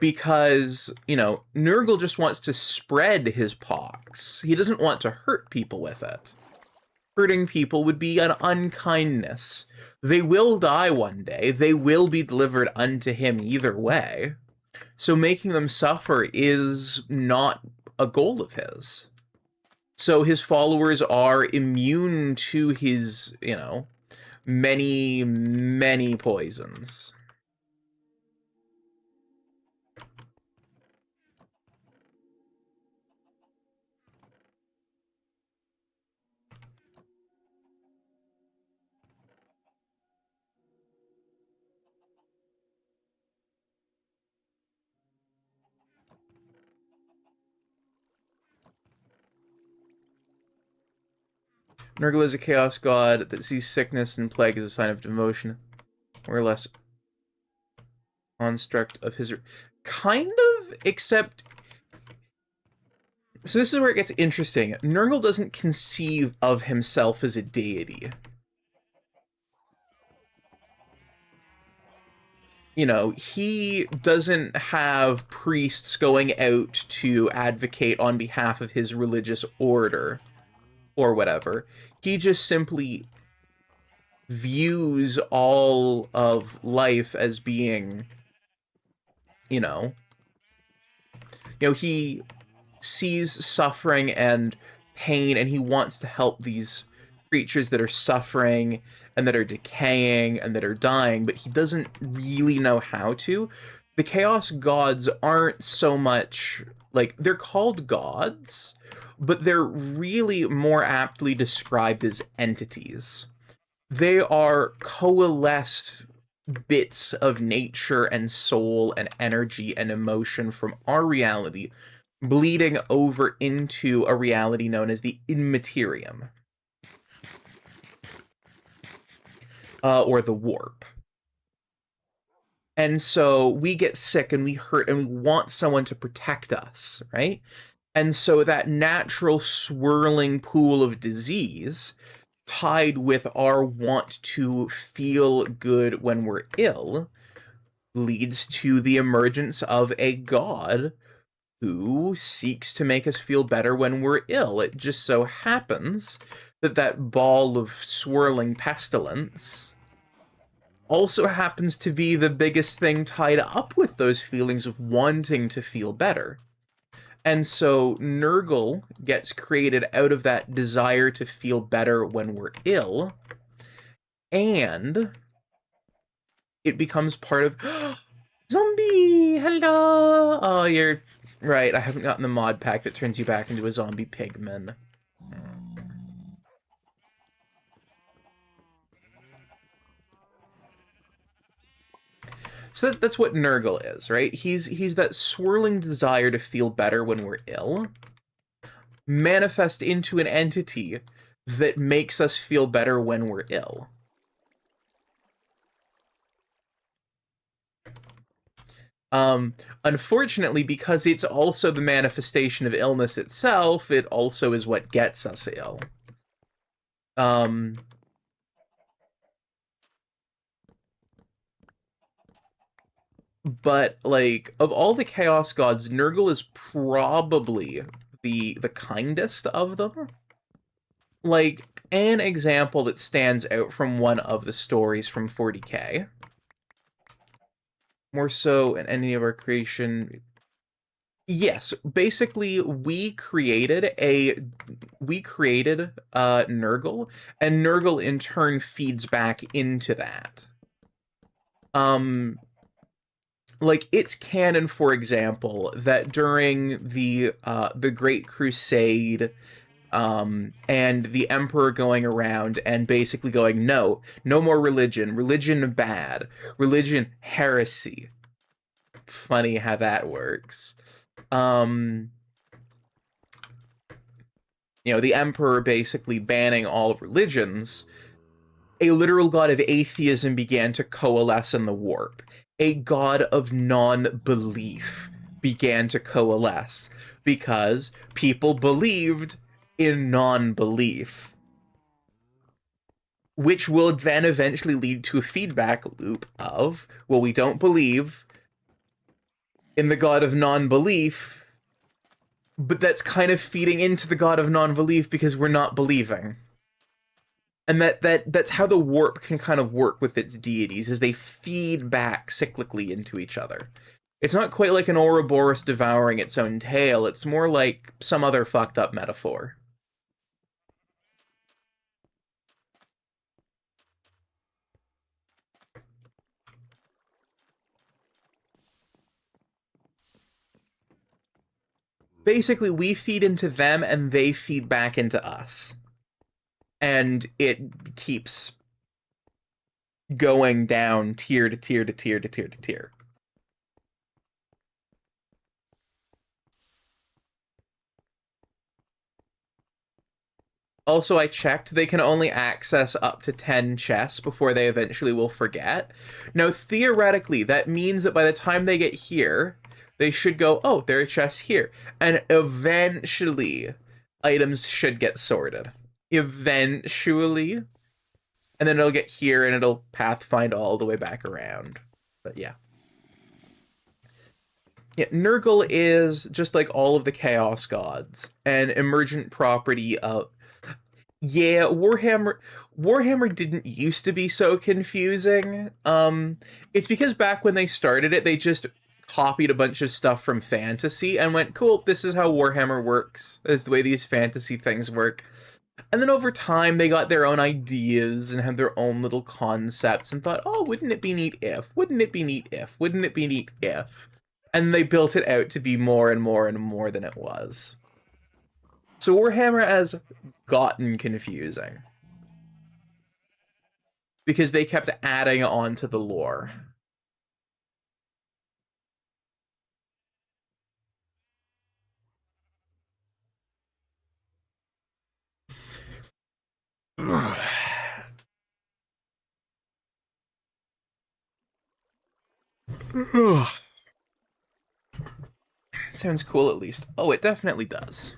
Because, you know, Nurgle just wants to spread his pox. He doesn't want to hurt people with it. Hurting people would be an unkindness. They will die one day. They will be delivered unto him either way. So making them suffer is not a goal of his. So his followers are immune to his, you know, many, many poisons. Nurgle is a chaos god that sees sickness and plague as a sign of devotion, more or less construct of his... Kind of, except... So this is where it gets interesting. Nurgle doesn't conceive of himself as a deity. You know, he doesn't have priests going out to advocate on behalf of his religious order or whatever. He just simply views all of life as being, you know, he sees suffering and pain, and he wants to help these creatures that are suffering and that are decaying and that are dying, but he doesn't really know how to. The Chaos Gods aren't so much, like, they're called gods, but they're really more aptly described as entities. They are coalesced bits of nature and soul and energy and emotion from our reality, bleeding over into a reality known as the Immaterium. Or the warp. And so we get sick and we hurt and we want someone to protect us, right? And so that natural swirling pool of disease, tied with our want to feel good when we're ill, leads to the emergence of a god who seeks to make us feel better when we're ill. It just so happens that that ball of swirling pestilence also happens to be the biggest thing tied up with those feelings of wanting to feel better. And so Nurgle gets created out of that desire to feel better when we're ill, and it becomes part of... Zombie! Hello! Oh, you're right. I haven't gotten the mod pack that turns you back into a zombie pigman. So that's what Nurgle is, right? He's that swirling desire to feel better when we're ill, manifest into an entity that makes us feel better when we're ill. Unfortunately, because it's also the manifestation of illness itself, it also is what gets us ill. But, like, of all the Chaos Gods, Nurgle is probably the kindest of them. Like, an example that stands out from one of the stories from 40k. More so in any of our creation. Yes, basically we created Nurgle, and Nurgle in turn feeds back into that. Like, it's canon, for example, that during the Great Crusade, and the Emperor going around and basically going, no more religion, religion bad, religion heresy. Funny how that works. You know, the Emperor basically banning all religions. A literal god of atheism began to coalesce in the warp. A god of non-belief began to coalesce because people believed in non-belief, which will then eventually lead to a feedback loop of, well, we don't believe in the god of non-belief, but that's kind of feeding into the god of non-belief because we're not believing. And that's how the warp can kind of work with its deities, is they feed back cyclically into each other. It's not quite like an Ouroboros devouring its own tail, it's more like some other fucked up metaphor. Basically, we feed into them and they feed back into us. And it keeps going down tier to tier to tier to tier to tier. Also, I checked, they can only access up to 10 chests before they eventually will forget. Now, theoretically, that means that by the time they get here, they should go, oh, there are chests here. And eventually, items should get sorted. Eventually. And then it'll get here and it'll pathfind all the way back around. But yeah. Yeah, Nurgle is, just like all of the Chaos Gods, an emergent property of... Yeah, Warhammer didn't used to be so confusing. It's because back when they started it, they just copied a bunch of stuff from fantasy and went, cool, this is how Warhammer works. This is the way these fantasy things work. And then over time, they got their own ideas and had their own little concepts and thought, oh, wouldn't it be neat if? Wouldn't it be neat if? Wouldn't it be neat if? And they built it out to be more and more and more than it was. So Warhammer has gotten confusing because they kept adding on to the lore. Sounds cool, at least. Oh, it definitely does.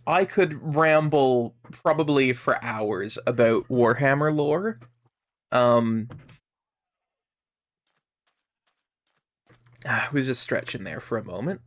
I could ramble probably for hours about Warhammer lore. Who's just stretching there for a moment.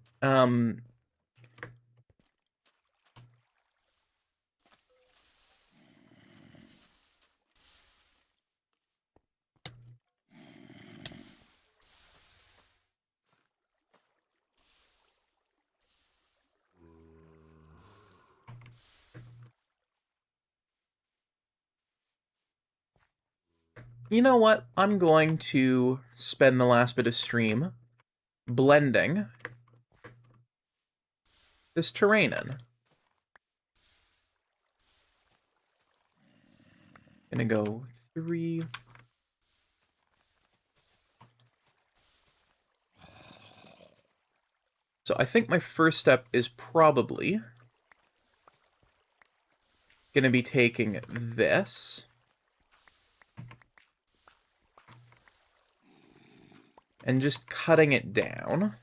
You know what? I'm going to spend the last bit of stream blending this terrain in. Gonna go 3. So I think my first step is probably gonna be taking this and just cutting it down.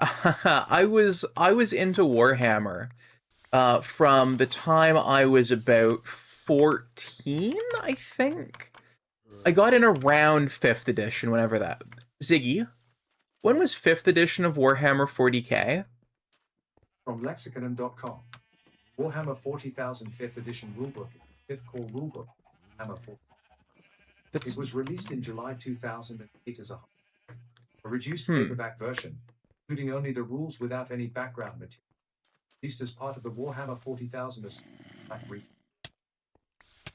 I was into Warhammer from the time I was about 14, I think. I got in around 5th edition, whenever that. Ziggy, when was 5th edition of Warhammer 40k? From lexiconum.com. Warhammer 40,000 5th edition rulebook, 5th core rulebook, Warhammer 40. It was released in July 2008 as a reduced paperback version, including only the rules without any background material. Released as part of the Warhammer 40,000 Black Reef.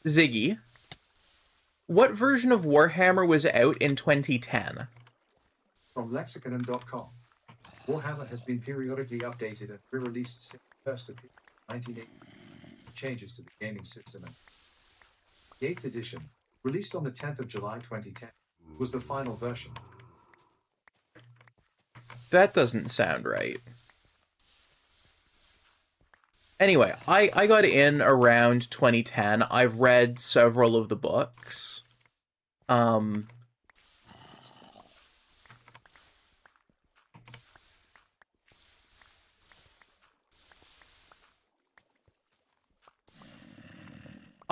Ziggy, what version of Warhammer was out in 2010? From lexiconum.com. Warhammer has been periodically updated and re-released since the first appearance in 1980. Changes to the gaming system. And the 8th edition, released on the 10th of July 2010, was the final version. That doesn't sound right. Anyway, I got in around 2010. I've read several of the books.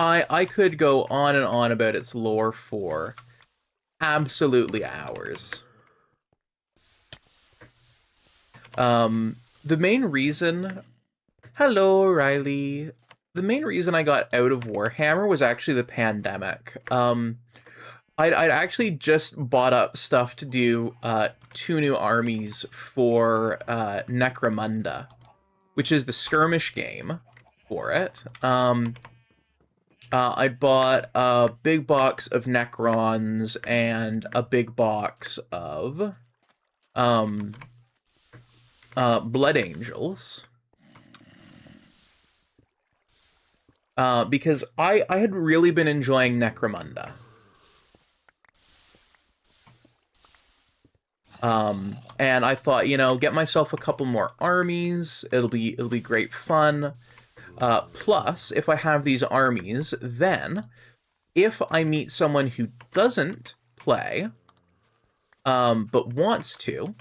I could go on and on about its lore for absolutely hours. The main reason... Hello, Riley. The main reason I got out of Warhammer was actually the pandemic. I'd actually just bought up stuff to do 2 new armies for Necromunda, which is the skirmish game for it. I bought a big box of Necrons and a big box of Blood Angels. Because I had really been enjoying Necromunda. And I thought, you know, get myself a couple more armies. It'll be great fun. Plus, if I have these armies, then if I meet someone who doesn't play, but wants to,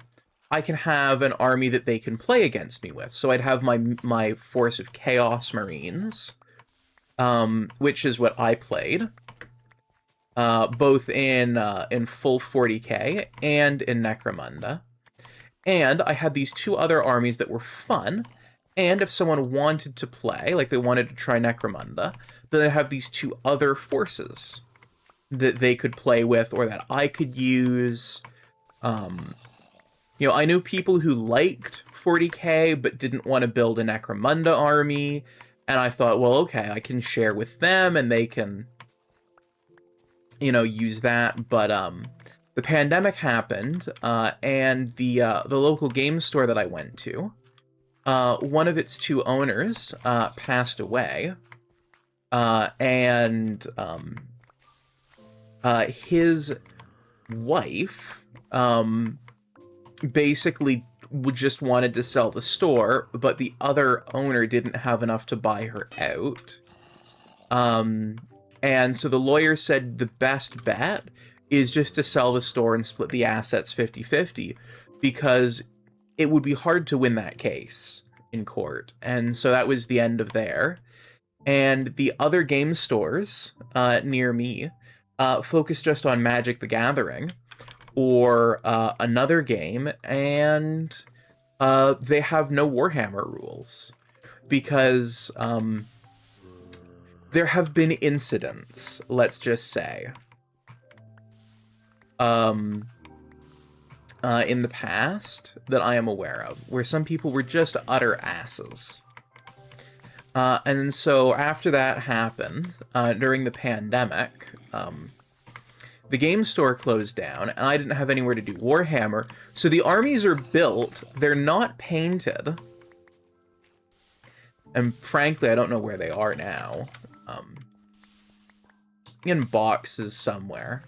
I can have an army that they can play against me with. So I'd have my force of Chaos Marines, which is what I played, both in full 40k and in Necromunda. And I had these 2 other armies that were fun. And if someone wanted to play, like they wanted to try Necromunda, then I have these 2 other forces that they could play with or that I could use. You know, I knew people who liked 40k but didn't want to build a Necromunda army. And I thought, well, okay, I can share with them and they can, you know, use that. But the pandemic happened and the local game store that I went to, one of its 2 owners passed away, and his wife basically just wanted to sell the store, but the other owner didn't have enough to buy her out. And so the lawyer said the best bet is just to sell the store and split the assets 50-50, because it would be hard to win that case in court. And so that was the end of there. And the other game stores near me focused just on Magic the Gathering or another game, and they have no Warhammer rules because there have been incidents, let's just say, in the past that I am aware of, where some people were just utter asses. And so after that happened, during the pandemic, the game store closed down, and I didn't have anywhere to do Warhammer, so the armies are built, they're not painted. And frankly, I don't know where they are now. In boxes somewhere.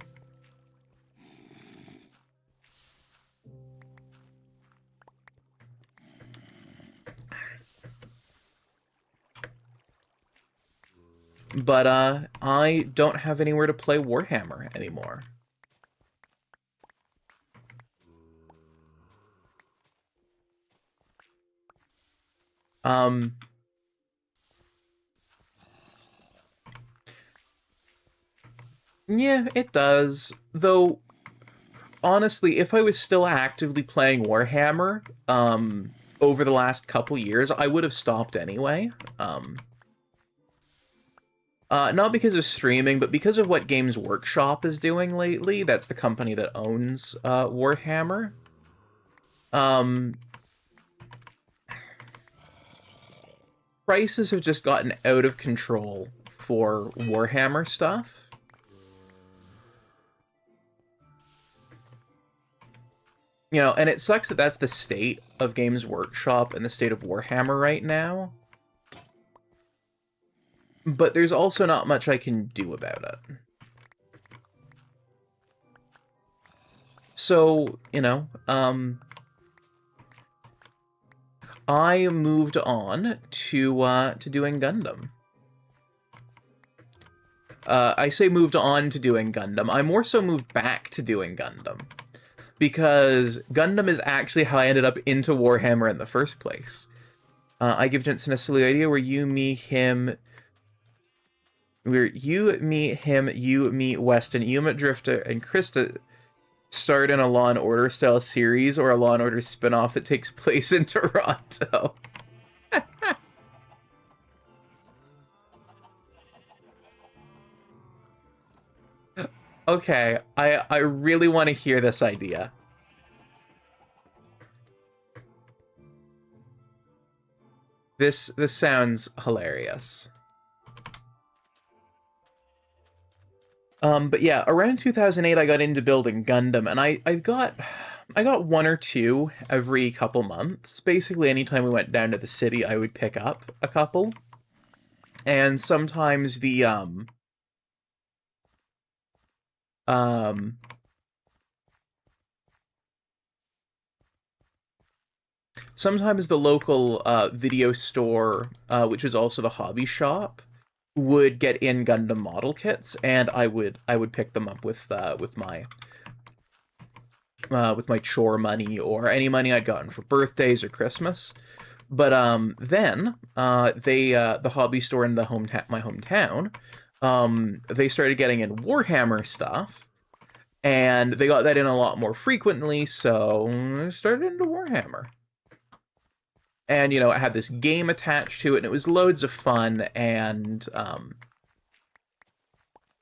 But I don't have anywhere to play Warhammer anymore. Yeah, it does. Though, honestly, if I was still actively playing Warhammer, over the last couple years, I would have stopped anyway. Not because of streaming, but because of what Games Workshop is doing lately. That's the company that owns Warhammer. Prices have just gotten out of control for Warhammer stuff. You know, and it sucks that that's the state of Games Workshop and the state of Warhammer right now. But there's also not much I can do about it. So, you know, I moved on to doing Gundam. I say moved on to doing Gundam. I more so moved back to doing Gundam. Because Gundam is actually how I ended up into Warhammer in the first place. I give Jensen a silly idea where you meet him... you meet Weston, Yuma Drifter, and Krista start in a Law & Order style series or a Law & Order spin-off that takes place in Toronto. Okay, I really want to hear this idea. This sounds hilarious. But yeah, around 2008 I got into building Gundam, and I got one or two every couple months. Basically, anytime we went down to the city, I would pick up a couple. And sometimes the sometimes the local video store, which was also the hobby shop, would get in Gundam model kits, and I would pick them up with my chore money or any money I'd gotten for birthdays or Christmas. But then the hobby store in my hometown, they started getting in Warhammer stuff, and they got that in a lot more frequently, so I started into Warhammer. And, you know, it had this game attached to it, and it was loads of fun, and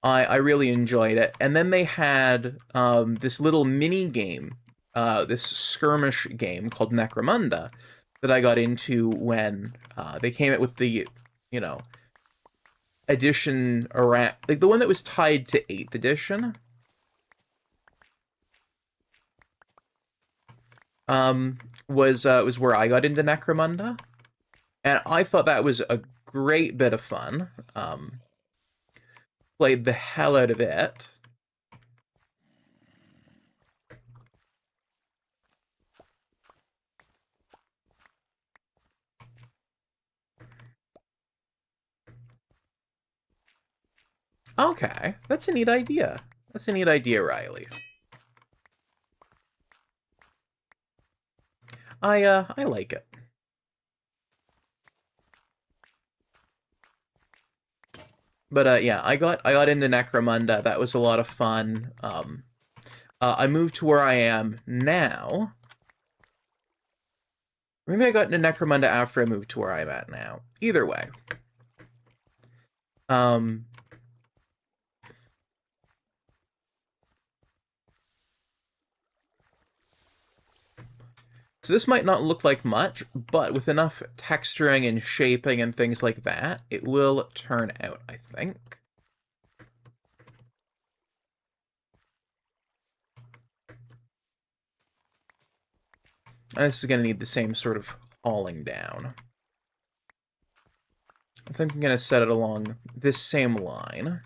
I really enjoyed it. And then they had this little mini game, this skirmish game called Necromunda that I got into when they came out with the, you know, edition around, like the one that was tied to 8th edition. Was where I got into Necromunda, and I thought that was a great bit of fun. Played the hell out of it. Okay, that's a neat idea. That's a neat idea, Riley. I like it. But yeah, I got into Necromunda. That was a lot of fun. I moved to where I am now. Maybe I got into Necromunda after I moved to where I'm at now. Either way. So this might not look like much, but with enough texturing and shaping and things like that, it will turn out, I think. This is going to need the same sort of hauling down. I think I'm going to set it along this same line.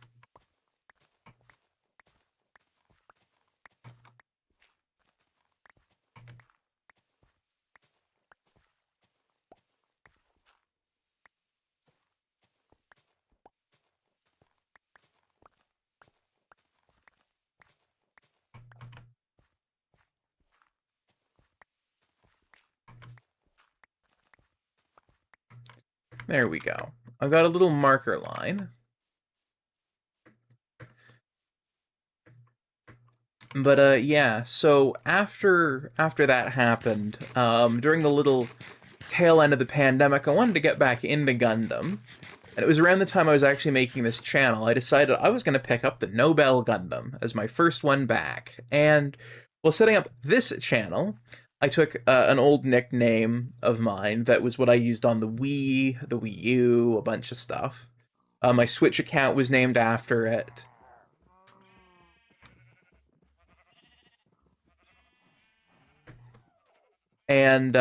There we go. I've got a little marker line. But yeah, so after that happened, during the little tail end of the pandemic, I wanted to get back into Gundam. And it was around the time I was actually making this channel, I decided I was going to pick up the Nobel Gundam as my first one back. And while setting up this channel, I took an old nickname of mine that was what I used on the Wii, the Wii U, a bunch of stuff. My Switch account was named after it. And,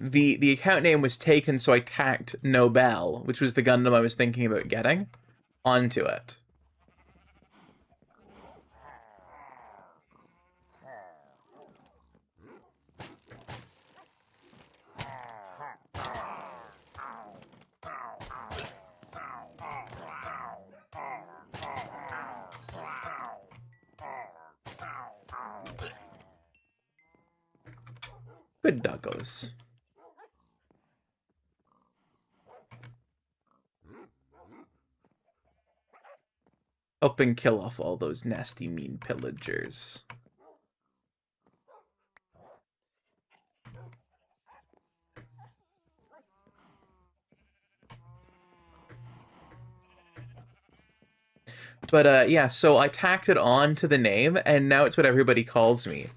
the account name was taken, so I tacked Nobel, which was the Gundam I was thinking about getting, onto it. Good duggos. Up and kill off all those nasty, mean pillagers. But yeah, so I tacked it on to the name, and now it's what everybody calls me.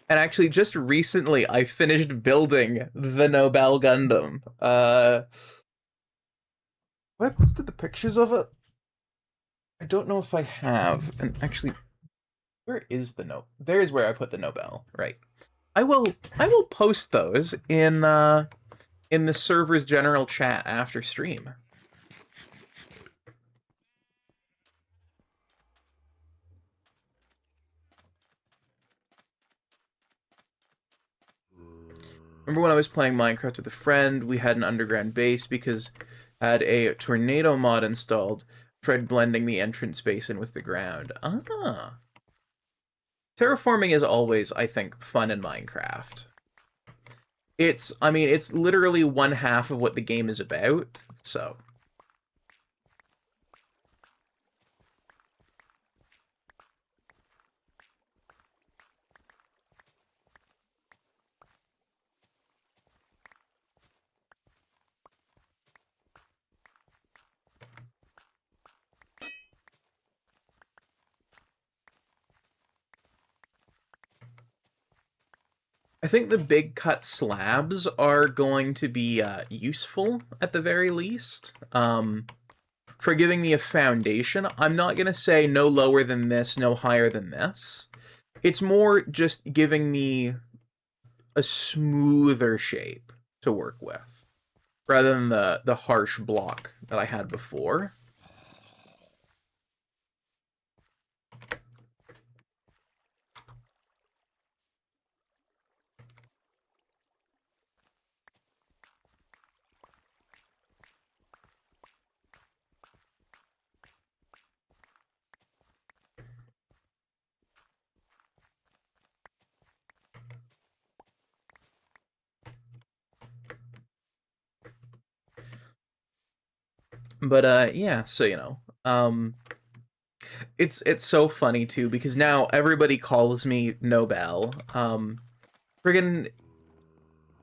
And actually, just recently, I finished building the Nobel Gundam. Have I posted the pictures of it? I don't know if I have. And actually, where is the Nobel? There's where I put the Nobel. Right. I will post those in the server's general chat after stream. Remember when I was playing Minecraft with a friend, we had an underground base because I had a tornado mod installed, tried blending the entrance basin with the ground. Ah. Terraforming is always, I think, fun in Minecraft. I mean, it's literally one half of what the game is about, so... I think the big cut slabs are going to be useful, at the very least. For giving me a foundation, I'm not going to say no lower than this, no higher than this. It's more just giving me a smoother shape to work with, rather than the harsh block that I had before. But yeah, so it's so funny too, because now everybody calls me Nobel. Friggin'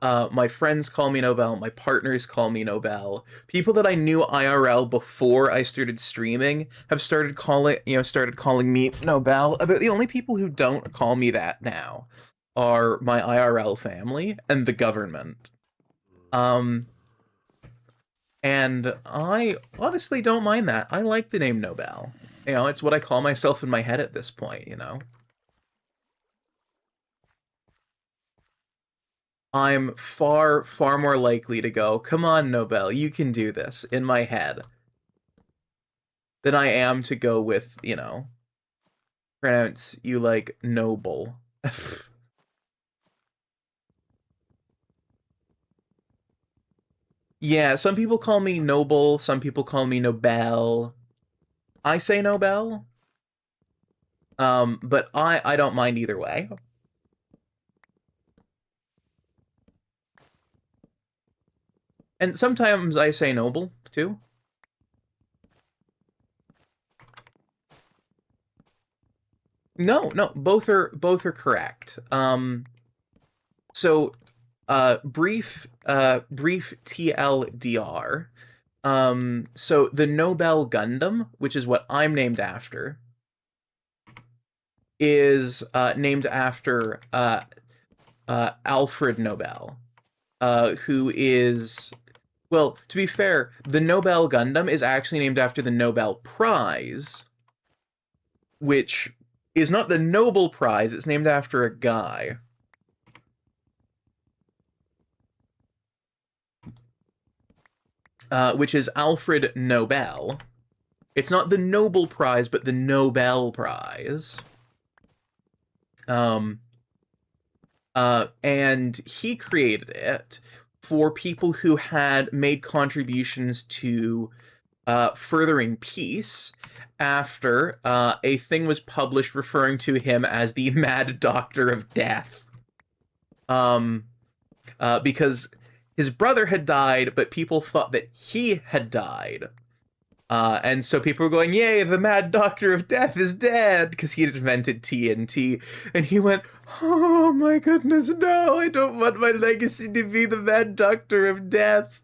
my friends call me Nobel, my partners call me Nobel. People that I knew IRL before I started streaming have started calling me Nobel. About the only people who don't call me that now are my IRL family and the government. And I honestly don't mind that. I like the name Nobel. It's what I call myself in my head at this point, I'm far, far more likely to go, come on, Nobel, you can do this, in my head. than I am to go with, you know, pronounce you like Noble. Yeah, some people call me Noble, some people call me Nobel. I say Nobel. But I don't mind either way. And sometimes I say Noble, too. No, both are correct. So brief TLDR. So the Nobel Gundam, which is what I'm named after, is named after Alfred Nobel, who is, well, to be fair, the Nobel Gundam is actually named after the Nobel Prize, which is not the Nobel Prize, it's named after a guy. Which is Alfred Nobel. It's not the Nobel Prize, but the Nobel Prize. And he created it for people who had made contributions to furthering peace after a thing was published referring to him as the Mad Doctor of Death. Because his brother had died, but people thought that he had died. And so people were going, yay, the Mad Doctor of Death is dead, because he had invented TNT. And he went, oh my goodness, no, I don't want my legacy to be the Mad Doctor of Death.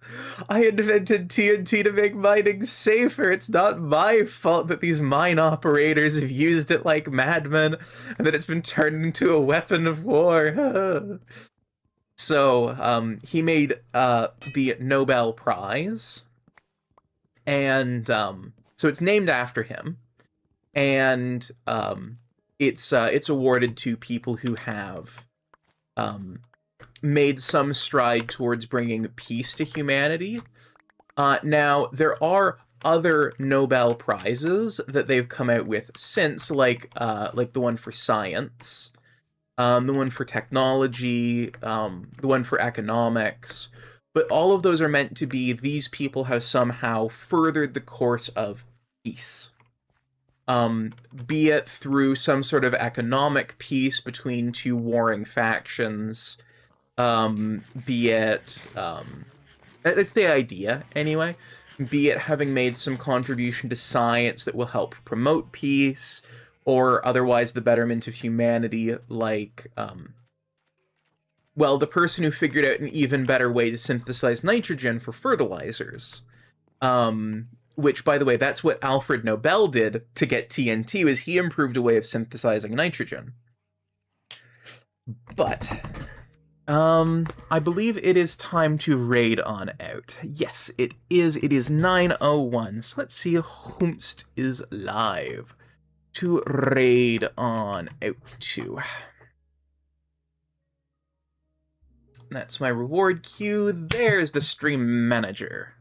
I invented TNT to make mining safer. It's not my fault that these mine operators have used it like madmen, and that it's been turned into a weapon of war. So he made the Nobel Prize, and so it's named after him, and it's awarded to people who have made some stride towards bringing peace to humanity. Now there are other Nobel Prizes that they've come out with since, like the one for science. The one for technology, the one for economics, but all of those are meant to be these people have somehow furthered the course of peace. Be it through some sort of economic peace between two warring factions, be it, it's the idea anyway, be it having made some contribution to science that will help promote peace, or otherwise the betterment of humanity, like, well, the person who figured out an even better way to synthesize nitrogen for fertilizers. Which, by the way, that's what Alfred Nobel did to get TNT, was he improved a way of synthesizing nitrogen. But, I believe it is time to raid on out. Yes, it is. It is 9:01, so let's see whomst is live to raid on out to. That's my reward queue. There's the stream manager.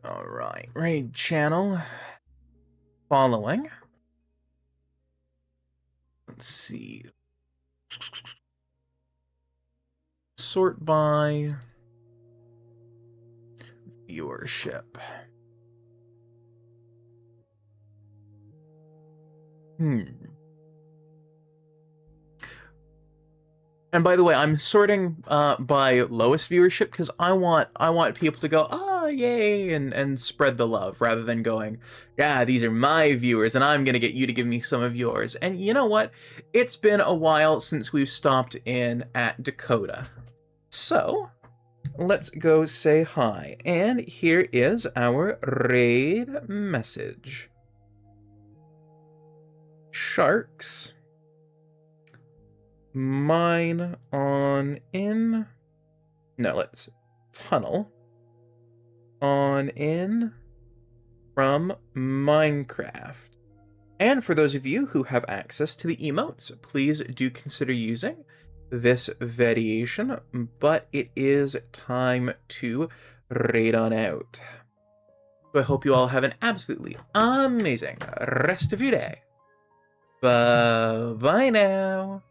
Alright, raid channel. Following. Let's see. Sort by viewership. And by the way, I'm sorting by lowest viewership because I want people to go, oh, yay, and spread the love, rather than going, yeah, these are my viewers and I'm gonna get you to give me some of yours. And you know what? It's been a while since we've stopped in at Dakota. So let's go say hi. And here is our raid message. Sharks. Mine on in. No, let's tunnel on in from Minecraft. And for those of you who have access to the emotes, please do consider using this variation, but it is time to raid on out. So I hope you all have an absolutely amazing rest of your day. Bye now.